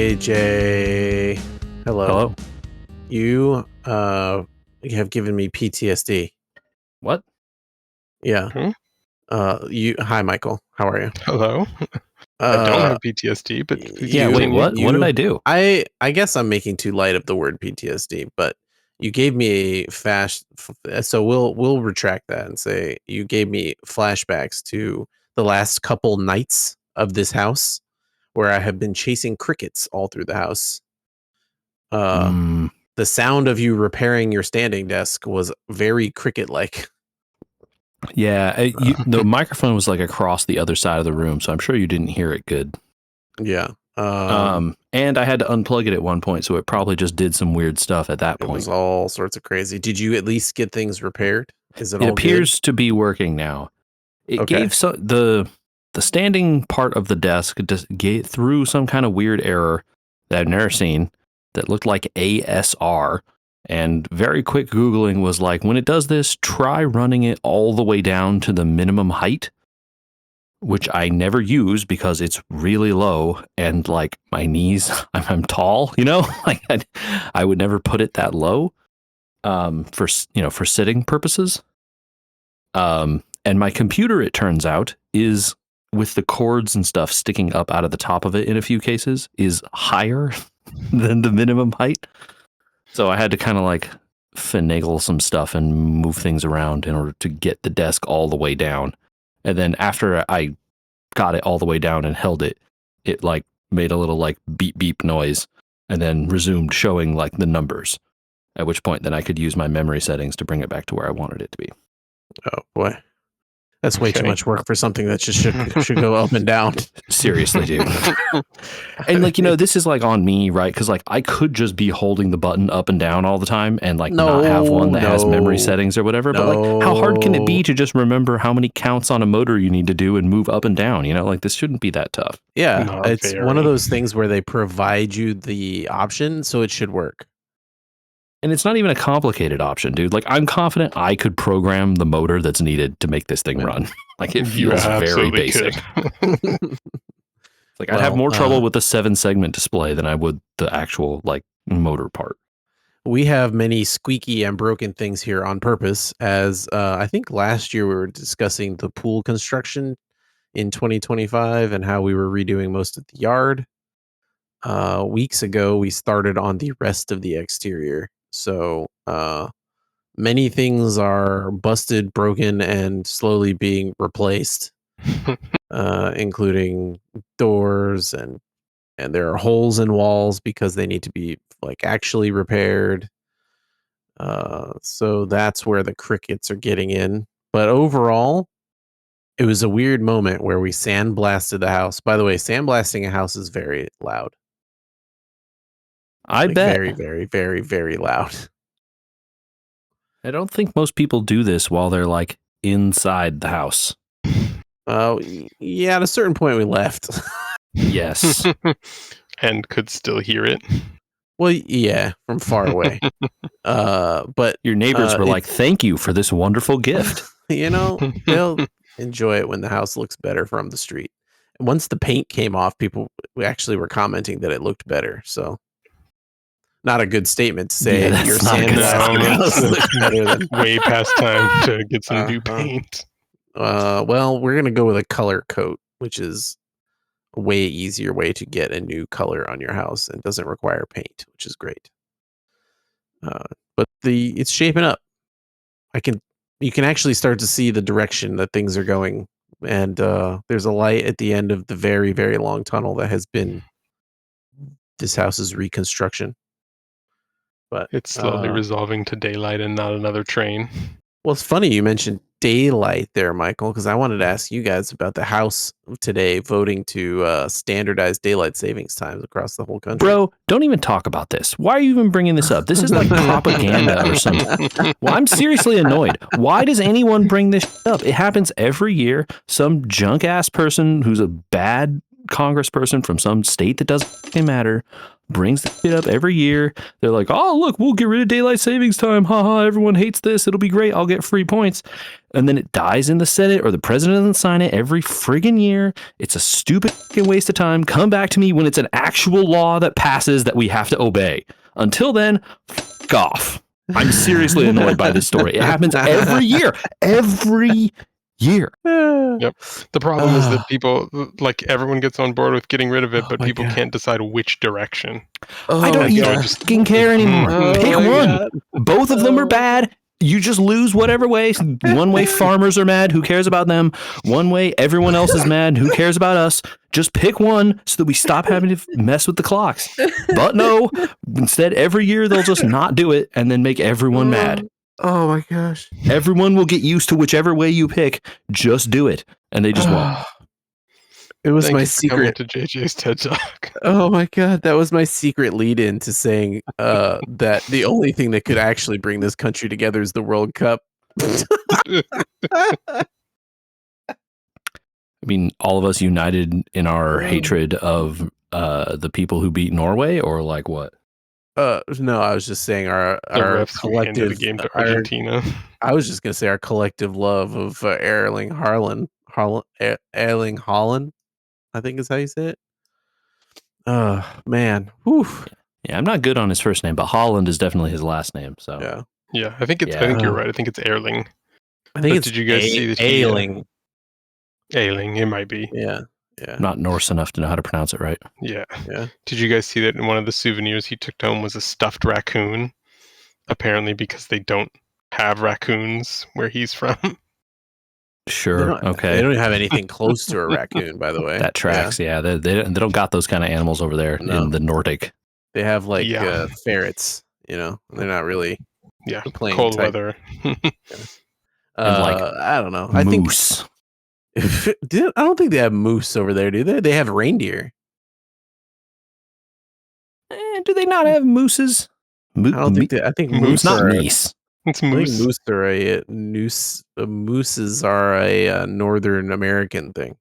AJ. Hello. You have given me PTSD. What? Yeah. Hi, Michael. How are you? Hello. I don't have PTSD, but wait, what did I do? I guess I'm making too light of the word PTSD, but you gave me so we'll retract that and say you gave me flashbacks to the last couple nights of this house where I have been chasing crickets all through the house. The sound of you repairing your standing desk was very cricket-like. Yeah, the microphone was like across the other side of the room, so I'm sure you didn't hear it good. Yeah. And I had to unplug it at one point, so it probably just did some weird stuff at that point. It was all sorts of crazy. Did you at least get things repaired? Is it all appears to be working now. It gave the standing part of the desk through some kind of weird error that I've never seen that looked like ASR. And very quick Googling was like, when it does this, try running it all the way down to the minimum height, which I never use because it's really low and like my knees, I'm tall, like I would never put it that low for sitting purposes. And my computer, it turns out, is with the cords and stuff sticking up out of the top of it in a few cases is higher than the minimum height. So I had to kind of like finagle some stuff and move things around in order to get the desk all the way down. And then after I got it all the way down and held it, it like made a little like beep beep noise and then resumed showing like the numbers. At which point then I could use my memory settings to bring it back to where I wanted it to be. Oh boy. That's way too much work for something that just should go up and down. Seriously, dude. And like, this is like on me, right? Because like I could just be holding the button up and down all the time and like not have one that has memory settings or whatever. But like, how hard can it be to just remember how many counts on a motor you need to do and move up and down? Like this shouldn't be that tough. Yeah, it's one of those things where they provide you the option, so it should work. And it's not even a complicated option, dude. Like, I'm confident I could program the motor that's needed to make this thing run. Like, it feels very basic. Like, I'd have more trouble with the 7-segment display than I would the actual, like, motor part. We have many squeaky and broken things here on purpose, as I think last year we were discussing the pool construction in 2025 and how we were redoing most of the yard. Weeks ago, we started on the rest of the exterior. So many things are busted, broken, and slowly being replaced, including doors and there are holes in walls because they need to be like actually repaired. So that's where the crickets are getting in. But overall, it was a weird moment where we sandblasted the house. By the way, sandblasting a house is very loud. I bet. Very, very, very, very loud. I don't think most people do this while they're like inside the house. Yeah, at a certain point we left. Yes. And could still hear it. Well, yeah, from far away. But your neighbors were like, thank you for this wonderful gift. They'll enjoy it when the house looks better from the street. And once the paint came off, people actually were commenting that it looked better. So not a good statement to say your sandblasting looks better than way past time to get some new paint. Well, we're gonna go with a color coat, which is a way easier way to get a new color on your house and doesn't require paint, which is great. But it's shaping up. You can actually start to see the direction that things are going, and there's a light at the end of the very, very long tunnel that has been this house's reconstruction. But it's slowly resolving to daylight and not another train. Well, it's funny you mentioned daylight there, Michael, because I wanted to ask you guys about the House today voting to standardize daylight savings times across the whole country. Bro, don't even talk about this. Why are you even bringing this up? This is like propaganda or something. Well, I'm seriously annoyed. Why does anyone bring this up? It happens every year. Some junk ass person who's a bad congressperson from some state that doesn't matter brings the shit up every year. They're like, oh, look, we'll get rid of daylight savings time. Haha, everyone hates this. It'll be great. I'll get free points. And then it dies in the Senate or the president doesn't sign it every friggin' year. It's a stupid waste of time. Come back to me when it's an actual law that passes that we have to obey. Until then, f*** off. I'm seriously annoyed by this story. It happens every year. Every year. Yep. The problem is that people, like, everyone gets on board with getting rid of it, but people can't decide which direction. I don't even care anymore. Pick one. Both of them are bad. You just lose whatever way. One way farmers are mad. Who cares about them? One way everyone else is mad. Who cares about us? Just pick one so that we stop having to mess with the clocks. But no, instead every year they'll just not do it and then make everyone mad. Oh my gosh. Everyone will get used to whichever way you pick. Just do it. And they just won't. It was Thank my you for coming secret to JJ's TED Talk. Oh my god, that was my secret lead in to saying that the only thing that could actually bring this country together is the World Cup. I mean, all of us united in our hatred of the people who beat Norway, or like what? No, I was just saying our collective the game to Argentina. I was just gonna say our collective love of Erling Haaland, I think is how you say it. Man. Whew. Yeah, I'm not good on his first name, but Holland is definitely his last name. So yeah, I think you're right. I think it's Erling. I think did you guys see that Ailing? Ailing, it might be. Yeah. I'm not Norse enough to know how to pronounce it right. Yeah. Did you guys see that in one of the souvenirs he took home was a stuffed raccoon? Apparently because they don't have raccoons where he's from. Sure. Okay. They don't have anything close to a raccoon, by the way. That tracks. Yeah. They don't got those kind of animals over there in the Nordic. They have like ferrets. They're not really. Yeah. Playing cold type. weather. And like I don't know. Moose. I don't think they have moose over there, do they? They have reindeer. Do they not have mooses? I don't think. I think moose. Not meese. It's moose. I think mooses are a Northern American thing.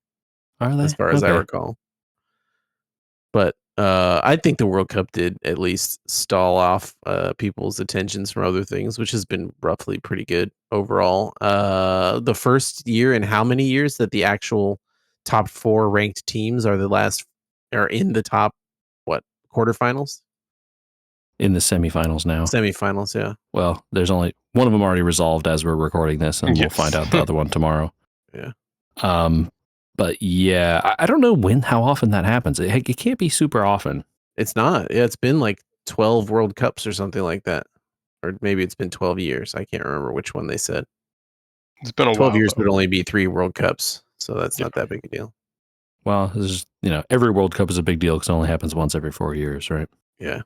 Are they? As far as I recall. But I think the World Cup did at least stall off people's attentions from other things, which has been roughly pretty good overall. The first year in how many years that the actual top 4 ranked teams are in the top quarterfinals? In the semifinals now. Semifinals, yeah. Well, there's only one of them already resolved as we're recording this, and we'll find out the other one tomorrow. Yeah. But yeah, I don't know how often that happens. It can't be super often. It's not. Yeah, it's been like 12 World Cups or something like that. Or maybe it's been 12 years. I can't remember which one they said. It's been a 12 while, years though. would only be 3 World Cups. So that's not that big a deal. Well, every World Cup is a big deal because it only happens once every 4 years, right? Yeah.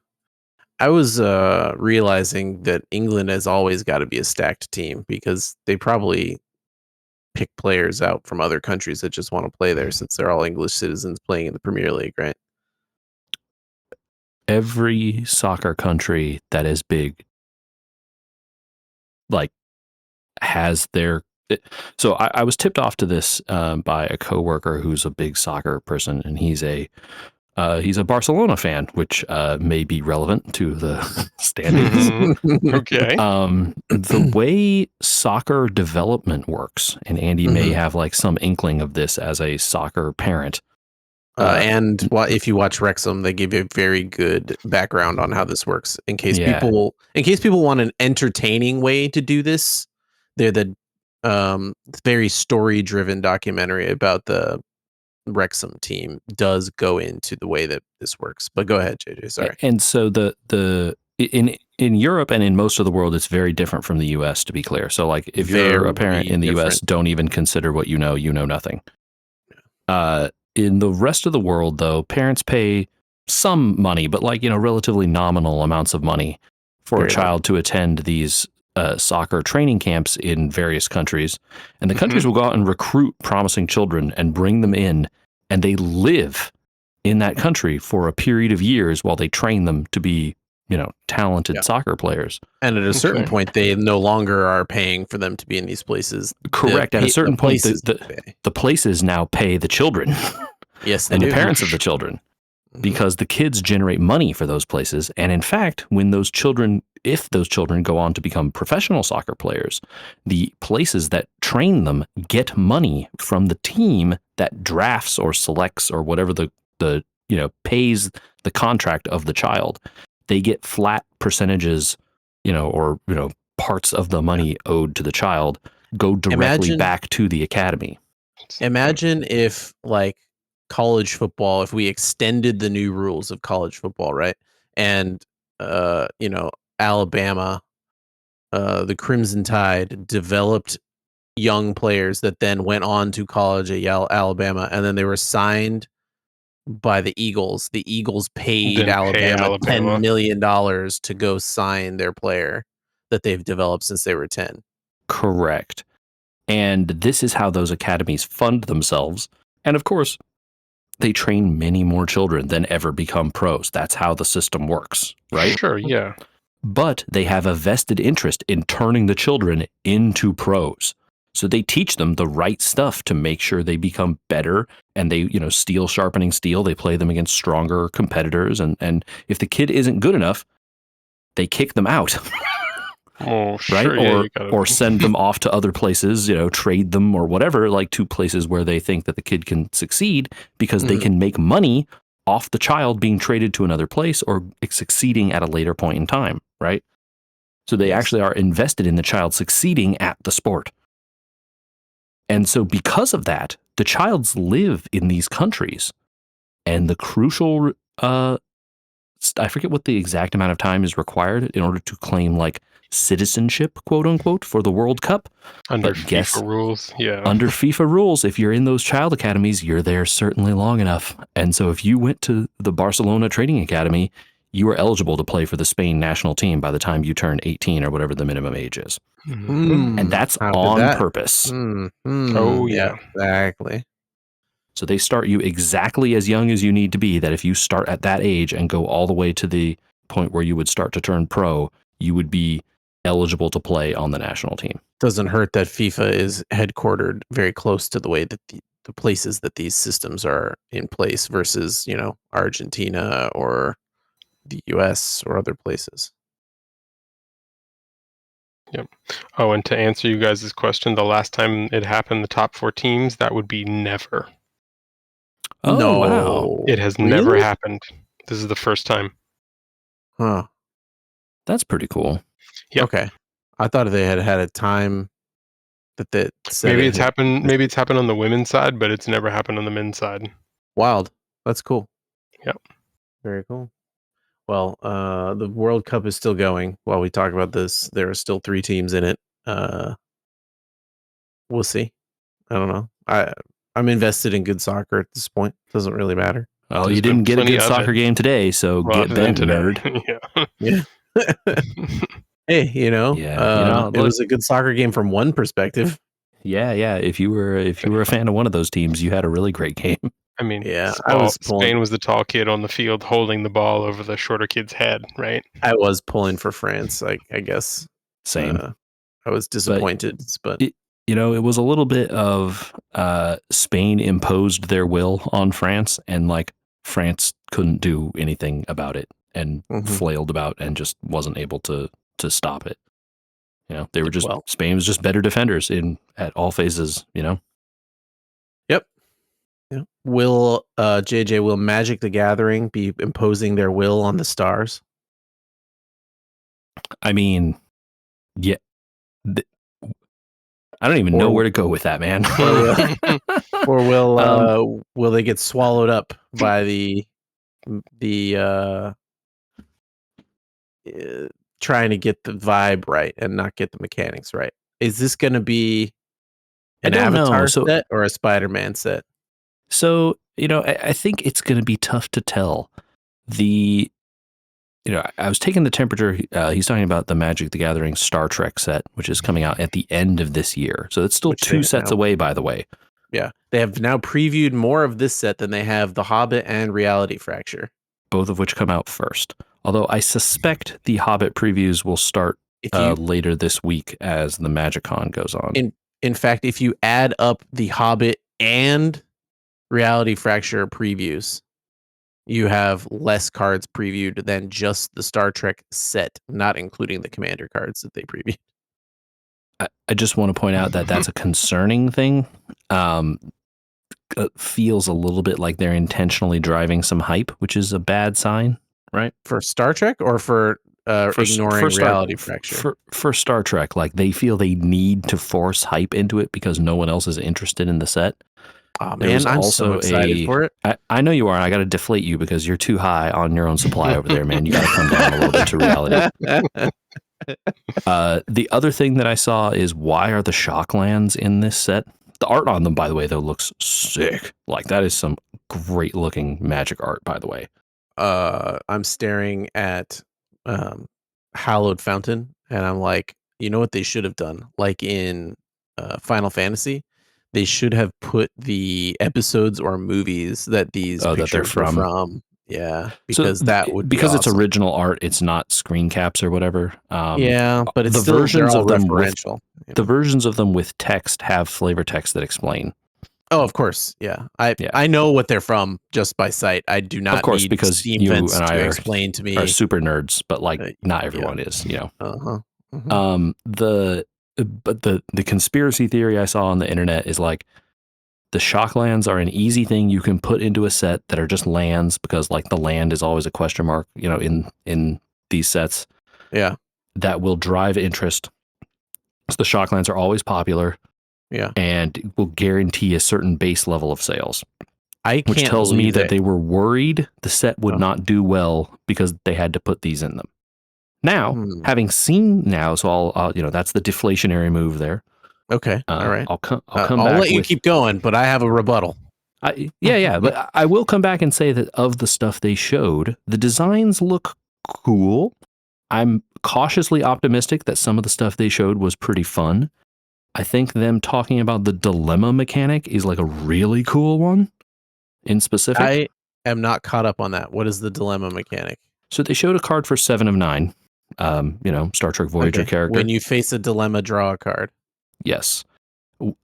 I was realizing that England has always got to be a stacked team because they probably pick players out from other countries that just want to play there since they're all English citizens playing in the Premier League, right? Every soccer country that is big, like, has their... So I was tipped off to this by a coworker who's a big soccer person, and he's a Barcelona fan, which may be relevant to the standings. Okay. The way soccer development works, and Andy may have like some inkling of this as a soccer parent. And if you watch Wrexham, they give you a very good background on how this works. In case people want an entertaining way to do this, they're the very story-driven documentary about the Wrexham team does go into the way that this works. But go ahead, JJ. Sorry. And so in Europe and in most of the world, it's very different from the U.S. To be clear. So like if you're a parent in the U.S., don't even consider what you know nothing. In the rest of the world, though, parents pay some money, but like relatively nominal amounts of money for a child to attend these soccer training camps in various countries, and the countries will go out and recruit promising children and bring them in, and they live in that country for a period of years while they train them to be, talented soccer players. And at a certain point, they no longer are paying for them to be in these places. Correct. At a certain point, the places now pay the children. Yes, they and do. the parents of the children, because the kids generate money for those places. And in fact, when those children, if those children go on to become professional soccer players, the places that train them get money from the team that drafts or selects or whatever the pays the contract of the child. They get flat percentages, or parts of the money owed to the child go directly back to the academy. Imagine if, like, college football, if we extended the new rules of college football, right? And Alabama, the Crimson Tide developed young players that then went on to college at Alabama, and then they were signed by the Eagles. The Eagles paid Alabama $10 million to go sign their player that they've developed since they were 10. Correct. And this is how those academies fund themselves. And of course, they train many more children than ever become pros. That's how the system works, right? Sure, yeah. But they have a vested interest in turning the children into pros. So they teach them the right stuff to make sure they become better, and they, steel sharpening steel. They play them against stronger competitors. And if the kid isn't good enough, they kick them out. Oh, right? Sure, yeah, or send them off to other places, trade them or whatever, like to places where they think that the kid can succeed, because they can make money off the child being traded to another place or succeeding at a later point in time, right? So they actually are invested in the child succeeding at the sport. And so because of that, the childs live in these countries, and the crucial, I forget what the exact amount of time is required in order to claim like citizenship, quote unquote, for the World Cup. Under FIFA rules, yeah. Under FIFA rules, if you're in those child academies, you're there certainly long enough. And so if you went to the Barcelona Training Academy, you are eligible to play for the Spain national team by the time you turn 18 or whatever the minimum age is. And that's on purpose. Oh, yeah. Exactly. So they start you exactly as young as you need to be, that if you start at that age and go all the way to the point where you would start to turn pro, you would be eligible to play on the national team. Doesn't hurt that FIFA is headquartered very close to the way that the places that these systems are in place versus, Argentina or the US or other places. Yep. Oh, and to answer you guys' question, the last time it happened, the top 4 teams, that would be never. Oh, no. Wow. It has never happened. This is the first time. Huh. That's pretty cool. Yep. Okay. I thought they had a time that said maybe it's happened. Maybe it's happened on the women's side, but it's never happened on the men's side. Wild. That's cool. Yep. Very cool. Well, the World Cup is still going. While we talk about this, there are still 3 teams in it. We'll see. I don't know. I'm invested in good soccer at this point. Doesn't really matter. Oh, you didn't get a good soccer game today, so get bent, nerd. Yeah. Hey, it was a good soccer game from one perspective. Yeah. If you were a fan of one of those teams, you had a really great game. I mean, yeah, Spain was the tall kid on the field holding the ball over the shorter kid's head, right? I was pulling for France, I guess. Same. I was disappointed, but it was a little bit of Spain imposed their will on France, and like France couldn't do anything about it and flailed about and just wasn't able to stop it. They were just Spain was just better defenders at all phases. Yep. Yeah. Will Magic the Gathering be imposing their will on the stars? I mean, yeah. I don't even know where to go with that, man. Or will they get swallowed up by the trying to get the vibe right and not get the mechanics right? Is this going to be an Avatar set or a Spider-Man set? So, I think it's going to be tough to tell. I was taking the temperature. He's talking about the Magic the Gathering Star Trek set, which is coming out at the end of this year. So it's still 2 sets away, by the way. Yeah. They have now previewed more of this set than they have The Hobbit and Reality Fracture, both of which come out first. Although I suspect the Hobbit previews will start later this week as the MagicCon goes on. In fact, if you add up The Hobbit and Reality Fracture previews, you have less cards previewed than just the Star Trek set, not including the commander cards that they previewed. I just want to point out that that's a concerning thing. It feels a little bit like they're intentionally driving some hype, which is a bad sign, right? For Star Trek or for ignoring Reality Fracture? For Star Trek, like they feel they need to force hype into it because no one else is interested in the set. Oh man, I'm so excited for it. I know you are, and I got to deflate you because you're too high on your own supply over there, man. You got to come down a little bit to reality. The other thing that I saw is, why are the Shocklands in this set? The art on them, by the way, though, looks sick. Like, that is some great looking Magic art, by the way. I'm staring at Hallowed Fountain, and I'm like, you know what they should have done? Like in Final Fantasy, they should have put the episodes or movies that these pictures are from. Yeah, because so that would because be it's awesome. Original art, it's not screen caps or whatever. Yeah, but it's the still versions of them referential. The versions of them with text have flavor text that explain. Oh, of course, yeah. I know what they're from just by sight. I do not, of course, need because Steam you Vents and I to explain to me. Are super nerds, but like not everyone is, you know. Mm-hmm. The conspiracy theory I saw on the internet is like, the Shocklands are an easy thing you can put into a set that are just lands, because like the land is always a question mark, you know, in these sets. Yeah. That will drive interest. So the Shocklands are always popular. Yeah. And will guarantee a certain base level of sales. Which tells me that they were worried the set would not do well because they had to put these in them. Now, having seen now, so I'll you know, that's the deflationary move there. Okay. All right. I'll come back. I'll let you keep going, but I have a rebuttal. But I will come back and say that of the stuff they showed, the designs look cool. I'm cautiously optimistic that some of the stuff they showed was pretty fun. I think them talking about the dilemma mechanic is like a really cool one in specific. I am not caught up on that. What is the dilemma mechanic? So they showed a card for 7 of 9, you know, Star Trek Voyager character. When you face a dilemma, draw a card. Yes.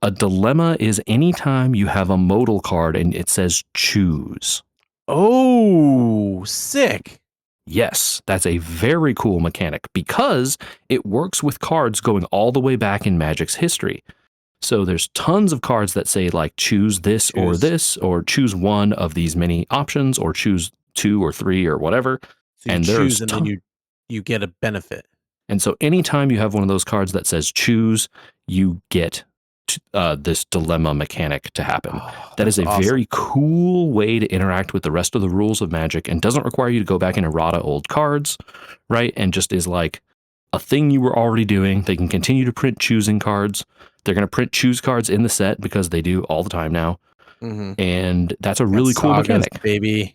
A dilemma is anytime you have a modal card and it says choose. Oh, sick. Yes, that's a very cool mechanic because it works with cards going all the way back in Magic's history. So there's tons of cards that say like choose this, or choose one of these many options, or choose 2 or 3 or whatever. So you choose and then you get a benefit. And so anytime you have one of those cards that says choose, you get this dilemma mechanic to happen. That is a very cool way to interact with the rest of the rules of Magic, and doesn't require you to go back and errata old cards, right? And just is like a thing you were already doing. They can continue to print choosing cards. They're going to print choose cards in the set because they do all the time now. And that's a really cool mechanic. Baby.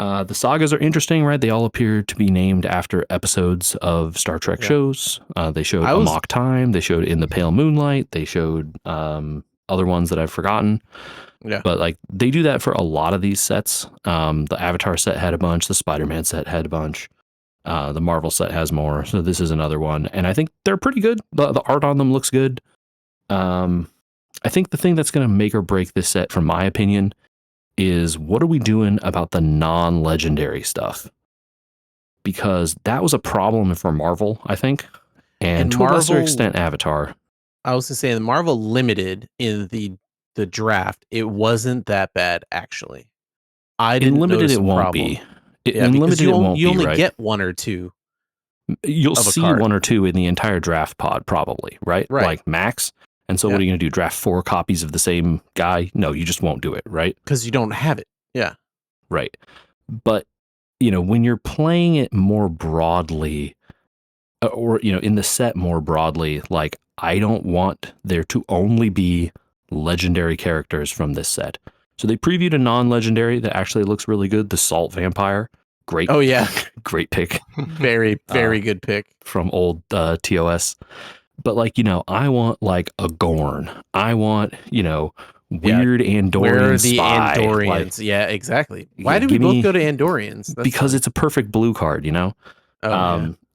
The sagas are interesting, right? They all appear to be named after episodes of Star Trek shows. They showed Amok Time. They showed In the Pale Moonlight. They showed other ones that I've forgotten. Yeah. But like they do that for a lot of these sets. The Avatar set had a bunch. The Spider-Man set had a bunch. The Marvel set has more. So this is another one. And I think they're pretty good. The art on them looks good. I think the thing that's going to make or break this set, from my opinion, is what are we doing about the non-legendary stuff? Because that was a problem for Marvel, I think, and to a lesser extent Avatar. I was going to say, the Marvel Limited in the draft, it wasn't that bad, actually. I didn't Limited notice it won't problem. be. In Limited it won't be, you only right? get 1 or 2. You'll see 1 or 2 in the entire draft pod, probably, right? Like max. And so what are you going to do? Draft 4 copies of the same guy? No, you just won't do it, right? Because you don't have it. Yeah. Right. But, you know, when you're playing it more broadly, or, you know, in the set more broadly, like, I don't want there to only be legendary characters from this set. So they previewed a non-legendary that actually looks really good, the Salt Vampire. Great. Oh, yeah. Great pick. Very, very good pick. From old TOS. But like, you know, I want like a Gorn. I want, you know, weird Andorian Where are the spy. Andorians? Like, yeah, exactly. Why do we both go to Andorians? Because it's a perfect blue card, you know?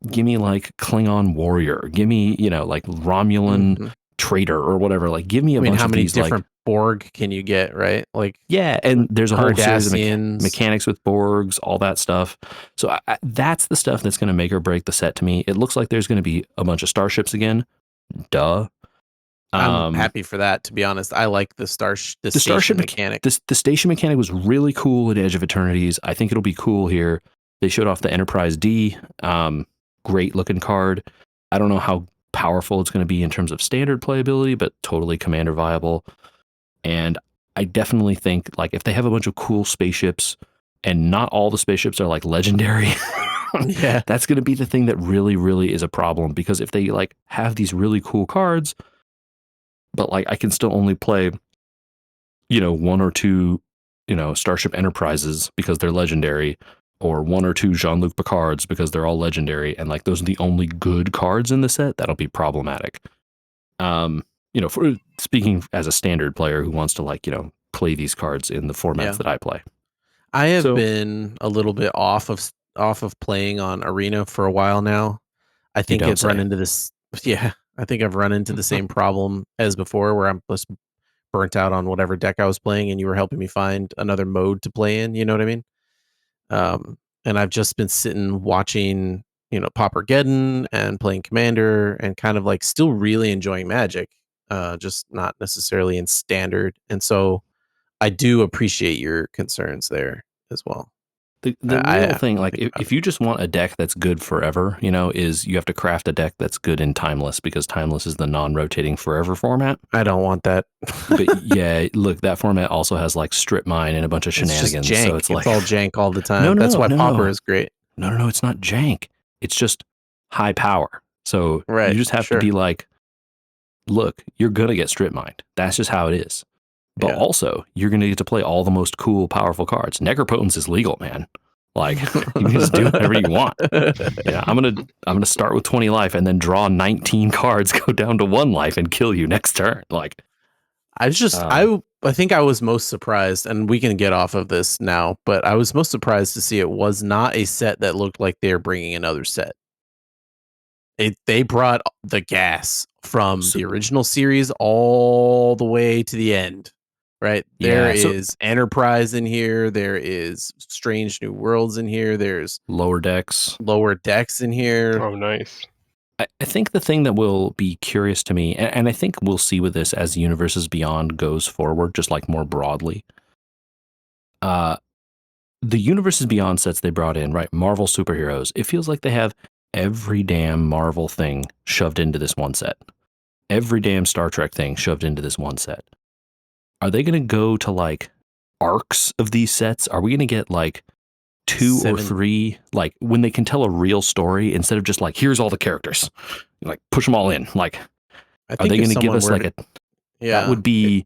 Give me like Klingon warrior. Give me, you know, like Romulan traitor or whatever. Like, give me a bunch of these. How many different Borg can you get, right? Like yeah, and there's a whole series of Cardassians. mechanics with Borgs, all that stuff. So that's the stuff that's going to make or break the set to me. It looks like there's going to be a bunch of starships again. Duh. I'm happy for that, to be honest. I like the The station starship mechanic. The station mechanic was really cool at Edge of Eternities. I think it'll be cool here. They showed off the Enterprise D. Great looking card. I don't know how powerful it's going to be in terms of standard playability, but totally commander viable. And I definitely think like if they have a bunch of cool spaceships and not all the spaceships are like legendary, Yeah. that's going to be the thing that really, really is a problem, because if they like have these really cool cards, but like I can still only play, one or two, Starship Enterprises because they're legendary, or one or two Jean-Luc Picards because they're all legendary, and like those are the only good cards in the set, that'll be problematic. For speaking as a standard player who wants to like, play these cards in the formats that I play. I have been a little bit off of playing on Arena for a while now. I think I've run into this. Yeah, I think I've run into the same problem as before, where I'm just burnt out on whatever deck I was playing, and you were helping me find another mode to play in. You know what I mean? And I've just been sitting watching, Poppergeddon and playing Commander, and kind of like still really enjoying Magic, just not necessarily in Standard. And so I do appreciate your concerns there as well. The real thing, like if you just want a deck that's good forever, is you have to craft a deck that's good in Timeless, because Timeless is the non-rotating forever format. I don't want that. But yeah, look, that format also has like strip mine and a bunch of shenanigans. It's just jank. So it's like all jank all the time. That's why Pauper is great. No, it's not jank. It's just high power. So you just have to be like, look, you're gonna get strip mined. That's just how it is. But also, you're going to get to play all the most cool, powerful cards. Necropotence is legal, man. Like, you can just do whatever you want. Yeah, I'm gonna start with 20 life and then draw 19 cards, go down to 1 life, and kill you next turn. Like, I think I was most surprised, and we can get off of this now, but I was most surprised to see it was not a set that looked like they're bringing another set. They brought the gas from the original series all the way to the end. Right. There is Enterprise in here. There is Strange New Worlds in here. There's Lower Decks in here. Oh, nice. I think the thing that will be curious to me, and I think we'll see with this as Universes Beyond goes forward, just like more broadly, the Universes Beyond sets they brought in, right? Marvel superheroes. It feels like they have every damn Marvel thing shoved into this one set. Every damn Star Trek thing shoved into this one set. Are they going to go to like arcs of these sets? Are we going to get like 2 or 3, like when they can tell a real story instead of just like, here's all the characters, like push them all in? Like, are they going to give us like that would be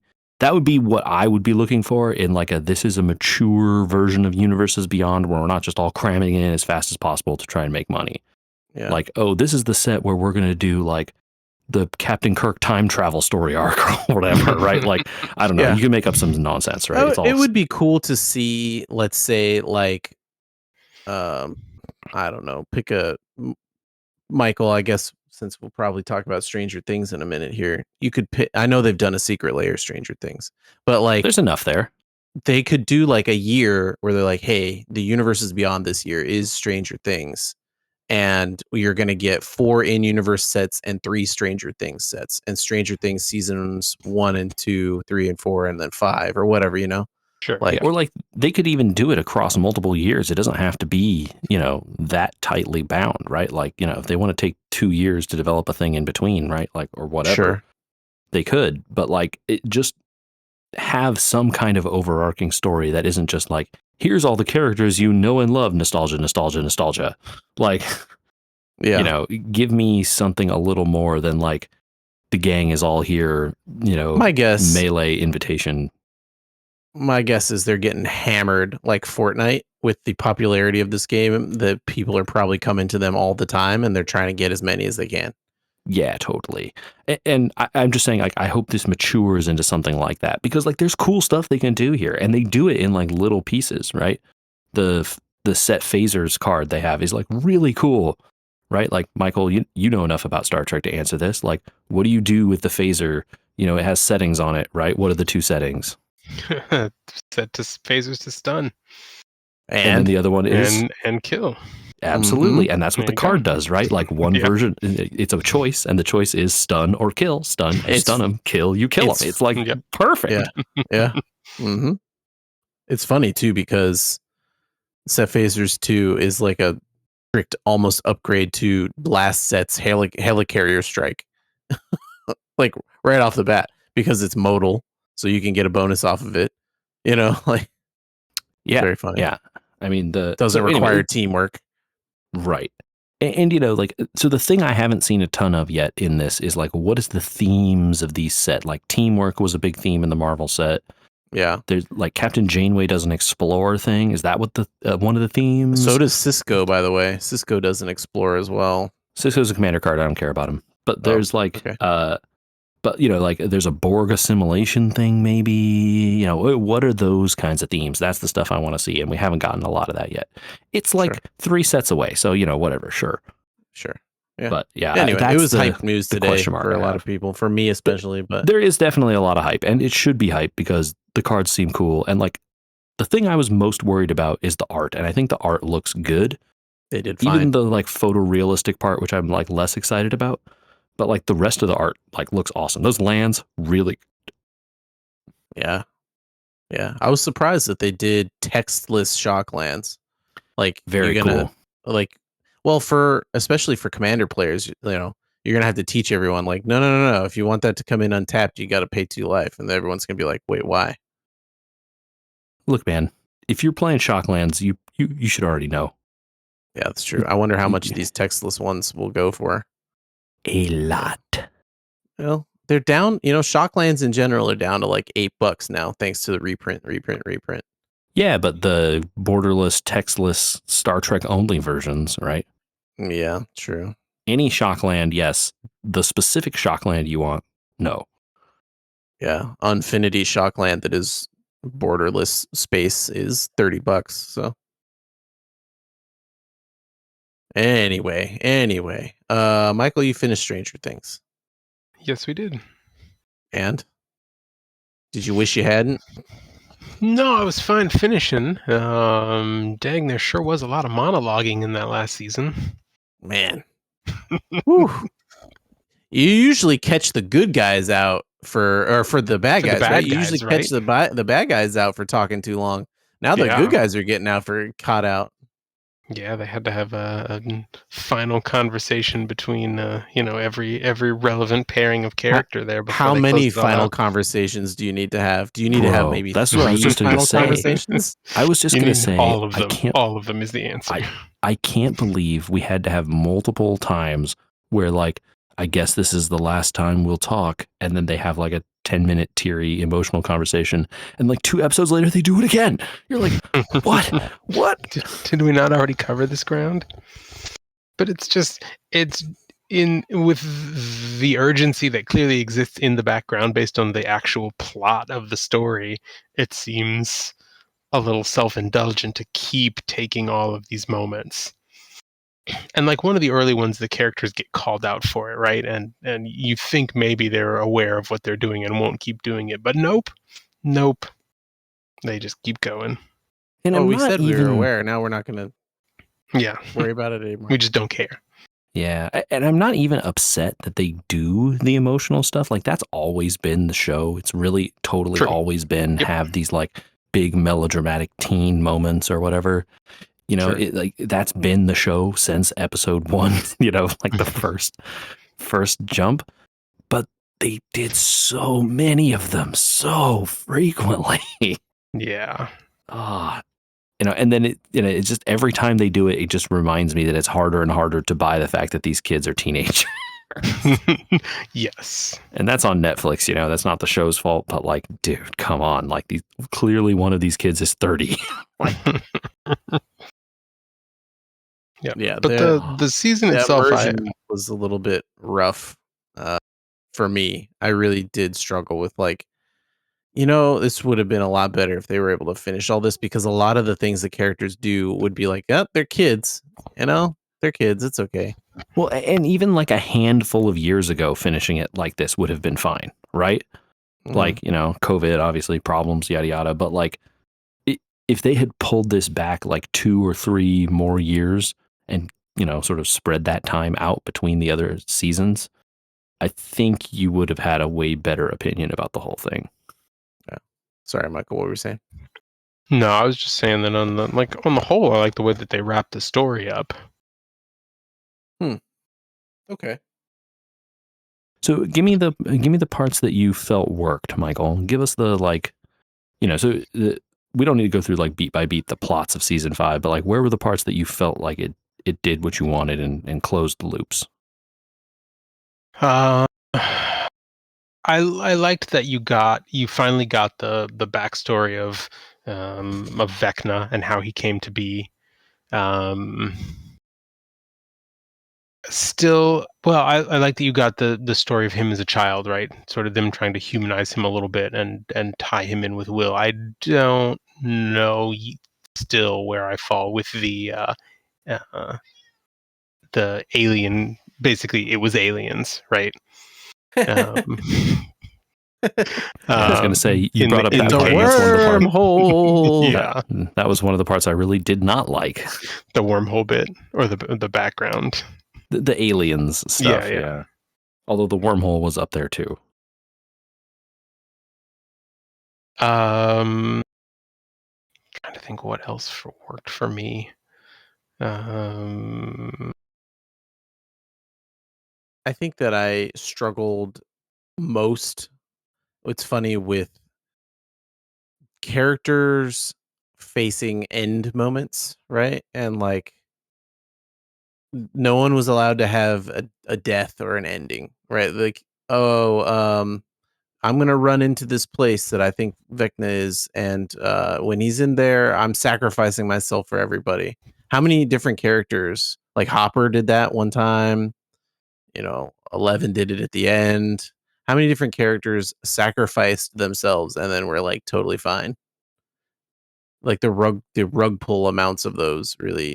what I would be looking for in like this is a mature version of Universes Beyond, where we're not just all cramming in as fast as possible to try and make money. Yeah. Like, oh, this is the set where we're going to do like the Captain Kirk time travel story arc or whatever, right? Like, I don't know. You can make up some nonsense, right? It would be cool to see, let's say, like, I don't know, pick a Michael, I guess, since we'll probably talk about Stranger Things in a minute here. You could pick, I know they've done a secret layer Stranger Things, but like, there's enough there. They could do like a year where they're like, hey, the Universes Beyond this year is Stranger Things, and you're going to get 4 in-universe sets and 3 Stranger Things sets, and Stranger Things seasons 1 and 2, 3 and 4, and then 5 or whatever, Sure. Like, or like they could even do it across multiple years. It doesn't have to be, that tightly bound, right? Like, if they want to take 2 years to develop a thing in between, right? Like, or whatever, they could, but like it just have some kind of overarching story that isn't just like, here's all the characters you know and love, nostalgia. Like, give me something a little more than like the gang is all here, my guess, melee invitation. My guess is they're getting hammered like Fortnite with the popularity of this game. The people are probably coming to them all the time, and they're trying to get as many as they can. Yeah, totally. And I'm just saying, like, I hope this matures into something like that, because like there's cool stuff they can do here, and they do it in like little pieces, right? The set phasers card they have is like really cool, right? Like, Michael, you know enough about Star Trek to answer this. Like, what do you do with the phaser You know, it has settings on it, right? What are the two settings? Set to phasers to stun. And then the other one is and kill. Absolutely. And that's what There the you card go. does, right? Like one version, it's a choice, and the choice is stun or kill. Stun, you stun them. Kill, you kill them. It's like perfect. Yeah. It's funny too because Set Phasers 2 is like a strict almost upgrade to Blast Set's Helicarrier Strike. Like right off the bat, because it's modal, so you can get a bonus off of it. You know, like very funny. Yeah. I mean, doesn't require teamwork. Right. And you know, like, so the thing I haven't seen a ton of yet in this is like, what is the themes of these set? Like teamwork was a big theme in the Marvel set. Yeah. There's like Captain Janeway does an explore thing. Is that what the one of the themes? So does Cisco, by the way. Cisco does an explore as well. Cisco's a commander card. I don't care about him. But there's but you know, like there's a Borg assimilation thing, maybe. You know, what are those kinds of themes? That's the stuff I want to see, and we haven't gotten a lot of that yet. It's like 3 sets away, so you know, whatever, sure. Yeah. But yeah, anyway, it was hype news today for a lot of people, for me especially. But there is definitely a lot of hype, and it should be hype because the cards seem cool. And like the thing I was most worried about is the art, and I think the art looks good. They did fine. Even the like photorealistic part, which I'm like less excited about. But like the rest of the art like looks awesome. Those lands really good. Yeah. I was surprised that they did textless shock lands. Like very cool. Like, well, especially for commander players, you know, you're gonna have to teach everyone like, no. If you want that to come in untapped, you got to pay 2 life, and everyone's gonna be like, wait, why? Look, man, if you're playing shock lands, you should already know. Yeah, that's true. I wonder how much these textless ones will go for. A lot. Well, they're down, you know, Shocklands in general are down to like $8 now, thanks to the reprint. Yeah, but the borderless, textless Star Trek only versions, right? Yeah, true. Any Shockland, yes. The specific Shockland you want, no. Yeah, Unfinity Shockland that is borderless space is $30. So anyway, Michael, you finished Stranger Things. Yes, we did. And did you wish you hadn't? No, I was fine finishing. Dang, there sure was a lot of monologuing in that last season. Man. Whew. You usually catch the good guys out for the bad guys, right? You usually catch the bad guys out for talking too long. Now the good guys are getting caught out. Yeah, they had to have a final conversation between every relevant pairing of character there. How many final conversations do you need to have? Do you need to have maybe that's what I was just going to say. Conversations? I was just going to say all of them. All of them is the answer. I can't believe we had to have multiple times where like, I guess this is the last time we'll talk, and then they have like a 10-minute teary emotional conversation, and like 2 episodes later they do it again. You're like, what? Did we not already cover this ground? But it's in with the urgency that clearly exists in the background based on the actual plot of the story. It seems a little self-indulgent to keep taking all of these moments. And like one of the early ones, the characters get called out for it, right? And you think maybe they're aware of what they're doing and won't keep doing it, but nope. They just keep going. And we said we were aware. Now we're not going to worry about it anymore. We just don't care. Yeah, and I'm not even upset that they do the emotional stuff. Like that's always been the show. It's really totally always been have these like big melodramatic teen moments or whatever. You know, like that's been the show since episode 1, you know, like the first jump. But they did so many of them so frequently. Yeah. You know, and then it's just every time they do it, it just reminds me that it's harder and harder to buy the fact that these kids are teenagers. Yes. And that's on Netflix, you know, that's not the show's fault, but like, dude, come on. Like clearly one of these kids is 30. Like, yeah, but the season itself was a little bit rough for me. I really did struggle with like, you know, this would have been a lot better if they were able to finish all this, because a lot of the things the characters do would be like, oh, they're kids, you know, They're kids. It's okay. Well, and even like a handful of years ago, finishing it like this would have been fine, right? Like, COVID, obviously, problems, yada, yada. But like, if they had pulled this back like 2 or 3 more years and, sort of spread that time out between the other seasons, I think you would have had a way better opinion about the whole thing. Yeah. Sorry, Michael, what were you saying? No, I was just saying that on the whole, I like the way that they wrap the story up. Okay. So give me the parts that you felt worked, Michael. Give us the we don't need to go through like beat by beat the plots of season 5, but like where were the parts that you felt like it did what you wanted and closed the loops? I liked that you finally got the backstory of Vecna and how he came to be. Still, well, I like that you got the story of him as a child, right? Sort of them trying to humanize him a little bit and tie him in with Will. I don't know still where I fall with the alien. Basically, it was aliens, right? I was going to say, you brought up it's that a part. That's one of the parts. wormhole. Yeah, that was one of the parts I really did not like. the wormhole bit or the background. The aliens stuff, yeah. Although the wormhole was up there too. Trying to think what else worked for me. I think that I struggled most. It's funny with characters facing end moments, right? And like no one was allowed to have a death or an ending, right? Like, I'm gonna run into this place that I think Vecna is, and when he's in there, I'm sacrificing myself for everybody. How many different characters? Like Hopper did that one time. 11 did it at the end. How many different characters sacrificed themselves and then were like totally fine? Like the rug pull amounts of those really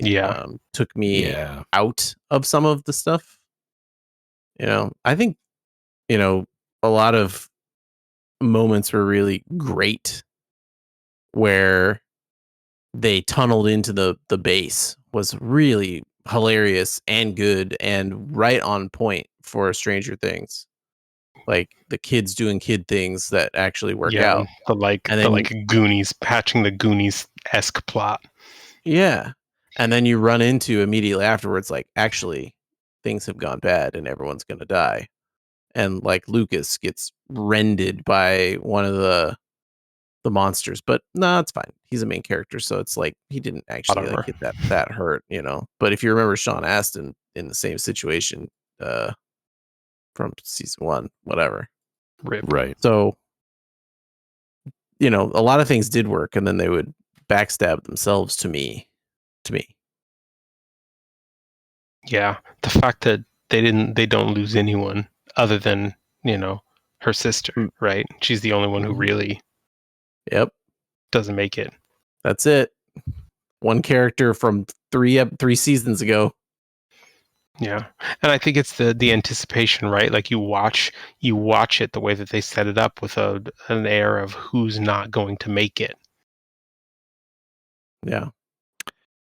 took me out of some of the stuff. I think a lot of moments were really great where they tunneled into the base was really hilarious and good and right on point for Stranger Things. Like the kids doing kid things that actually work out. The Goonies, patching the Goonies-esque plot. Yeah. And then you run into immediately afterwards, like, actually, things have gone bad and everyone's going to die. And like Lucas gets rended by one of the monsters, but no, it's fine. He's a main character, so it's like he didn't actually like get that hurt, But if you remember Sean Astin in the same situation from season 1, whatever. Rip. Right. So, a lot of things did work, and then they would backstab themselves to me. Yeah, the fact that they don't lose anyone other than her sister, right? She's the only one who really doesn't make it. That's it. One character from 3 seasons ago. Yeah, and I think it's the anticipation, right? Like you watch it the way that they set it up with an air of who's not going to make it. Yeah,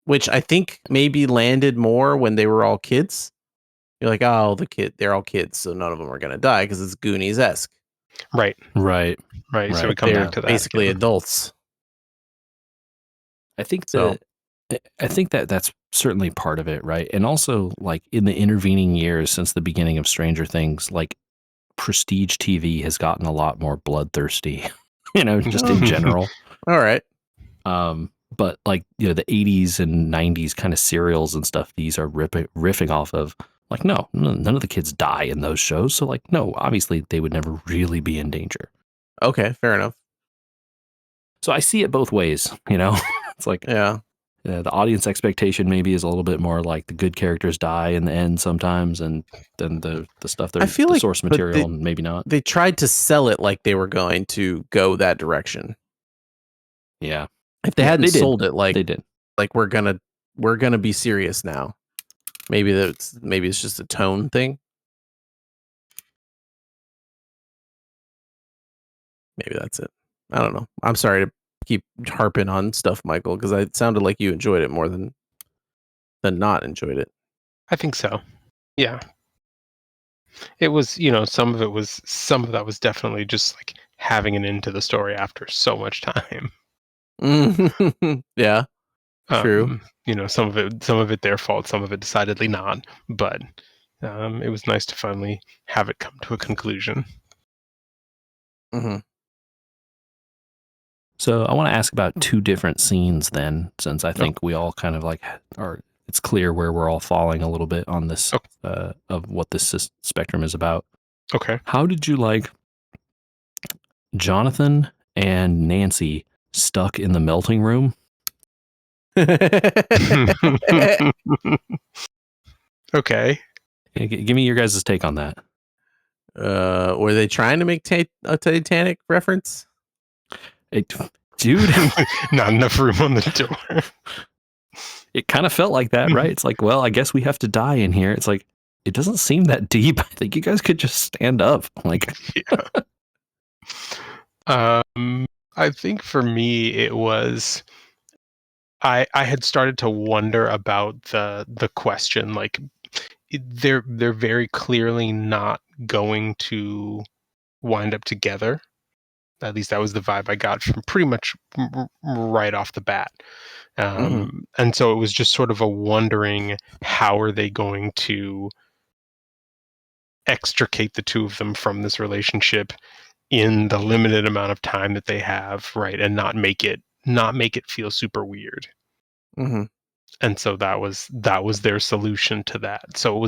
which I think maybe landed more when they were all kids. You're like, oh, they're all kids, so none of them are gonna die because it's Goonies-esque. Right. So we come back to that. Basically adults. I think that that's certainly part of it, right? And also, like in the intervening years since the beginning of Stranger Things, like prestige TV has gotten a lot more bloodthirsty, just in general. All right. But like the 80s and 90s kind of serials and stuff, these are riffing off of. Like, no, none of the kids die in those shows. So, like, no, obviously they would never really be in danger. Okay, fair enough. So I see it both ways, It's like, the audience expectation maybe is a little bit more like the good characters die in the end sometimes, and then the stuff they're the source material, and maybe not. They tried to sell it like they were going to go that direction. Yeah. If they hadn't sold it like they did, like we're gonna be serious now. Maybe it's just a tone thing. Maybe that's it. I don't know. I'm sorry to keep harping on stuff, Michael, because it sounded like you enjoyed it more than not enjoyed it. I think so. Yeah. It was, some of that was definitely just like having an end to the story after so much time. Yeah, true. Some of it their fault, some of it decidedly not. But it was nice to finally have it come to a conclusion. Mm-hmm. So I want to ask about two different scenes then, since I think we all kind of like it's clear where we're all falling a little bit on this of what this spectrum is about. Okay. How did you like Jonathan and Nancy stuck in the melting room? Okay. Give me your guys' take on that. Were they trying to make a Titanic reference? Dude, not enough room on the door. It kind of felt like that, right? It's like, well, I guess we have to die in here. It's like, it doesn't seem that deep. I think you guys could just stand up. Like, yeah. I think for me it was I had started to wonder about the question, like they're very clearly not going to wind up together. At least that was the vibe I got from pretty much right off the bat. And so it was just sort of a wondering, how are they going to extricate the two of them from this relationship in the limited amount of time that they have, right? And not make it feel super weird. Mm-hmm. And so that was their solution to that. So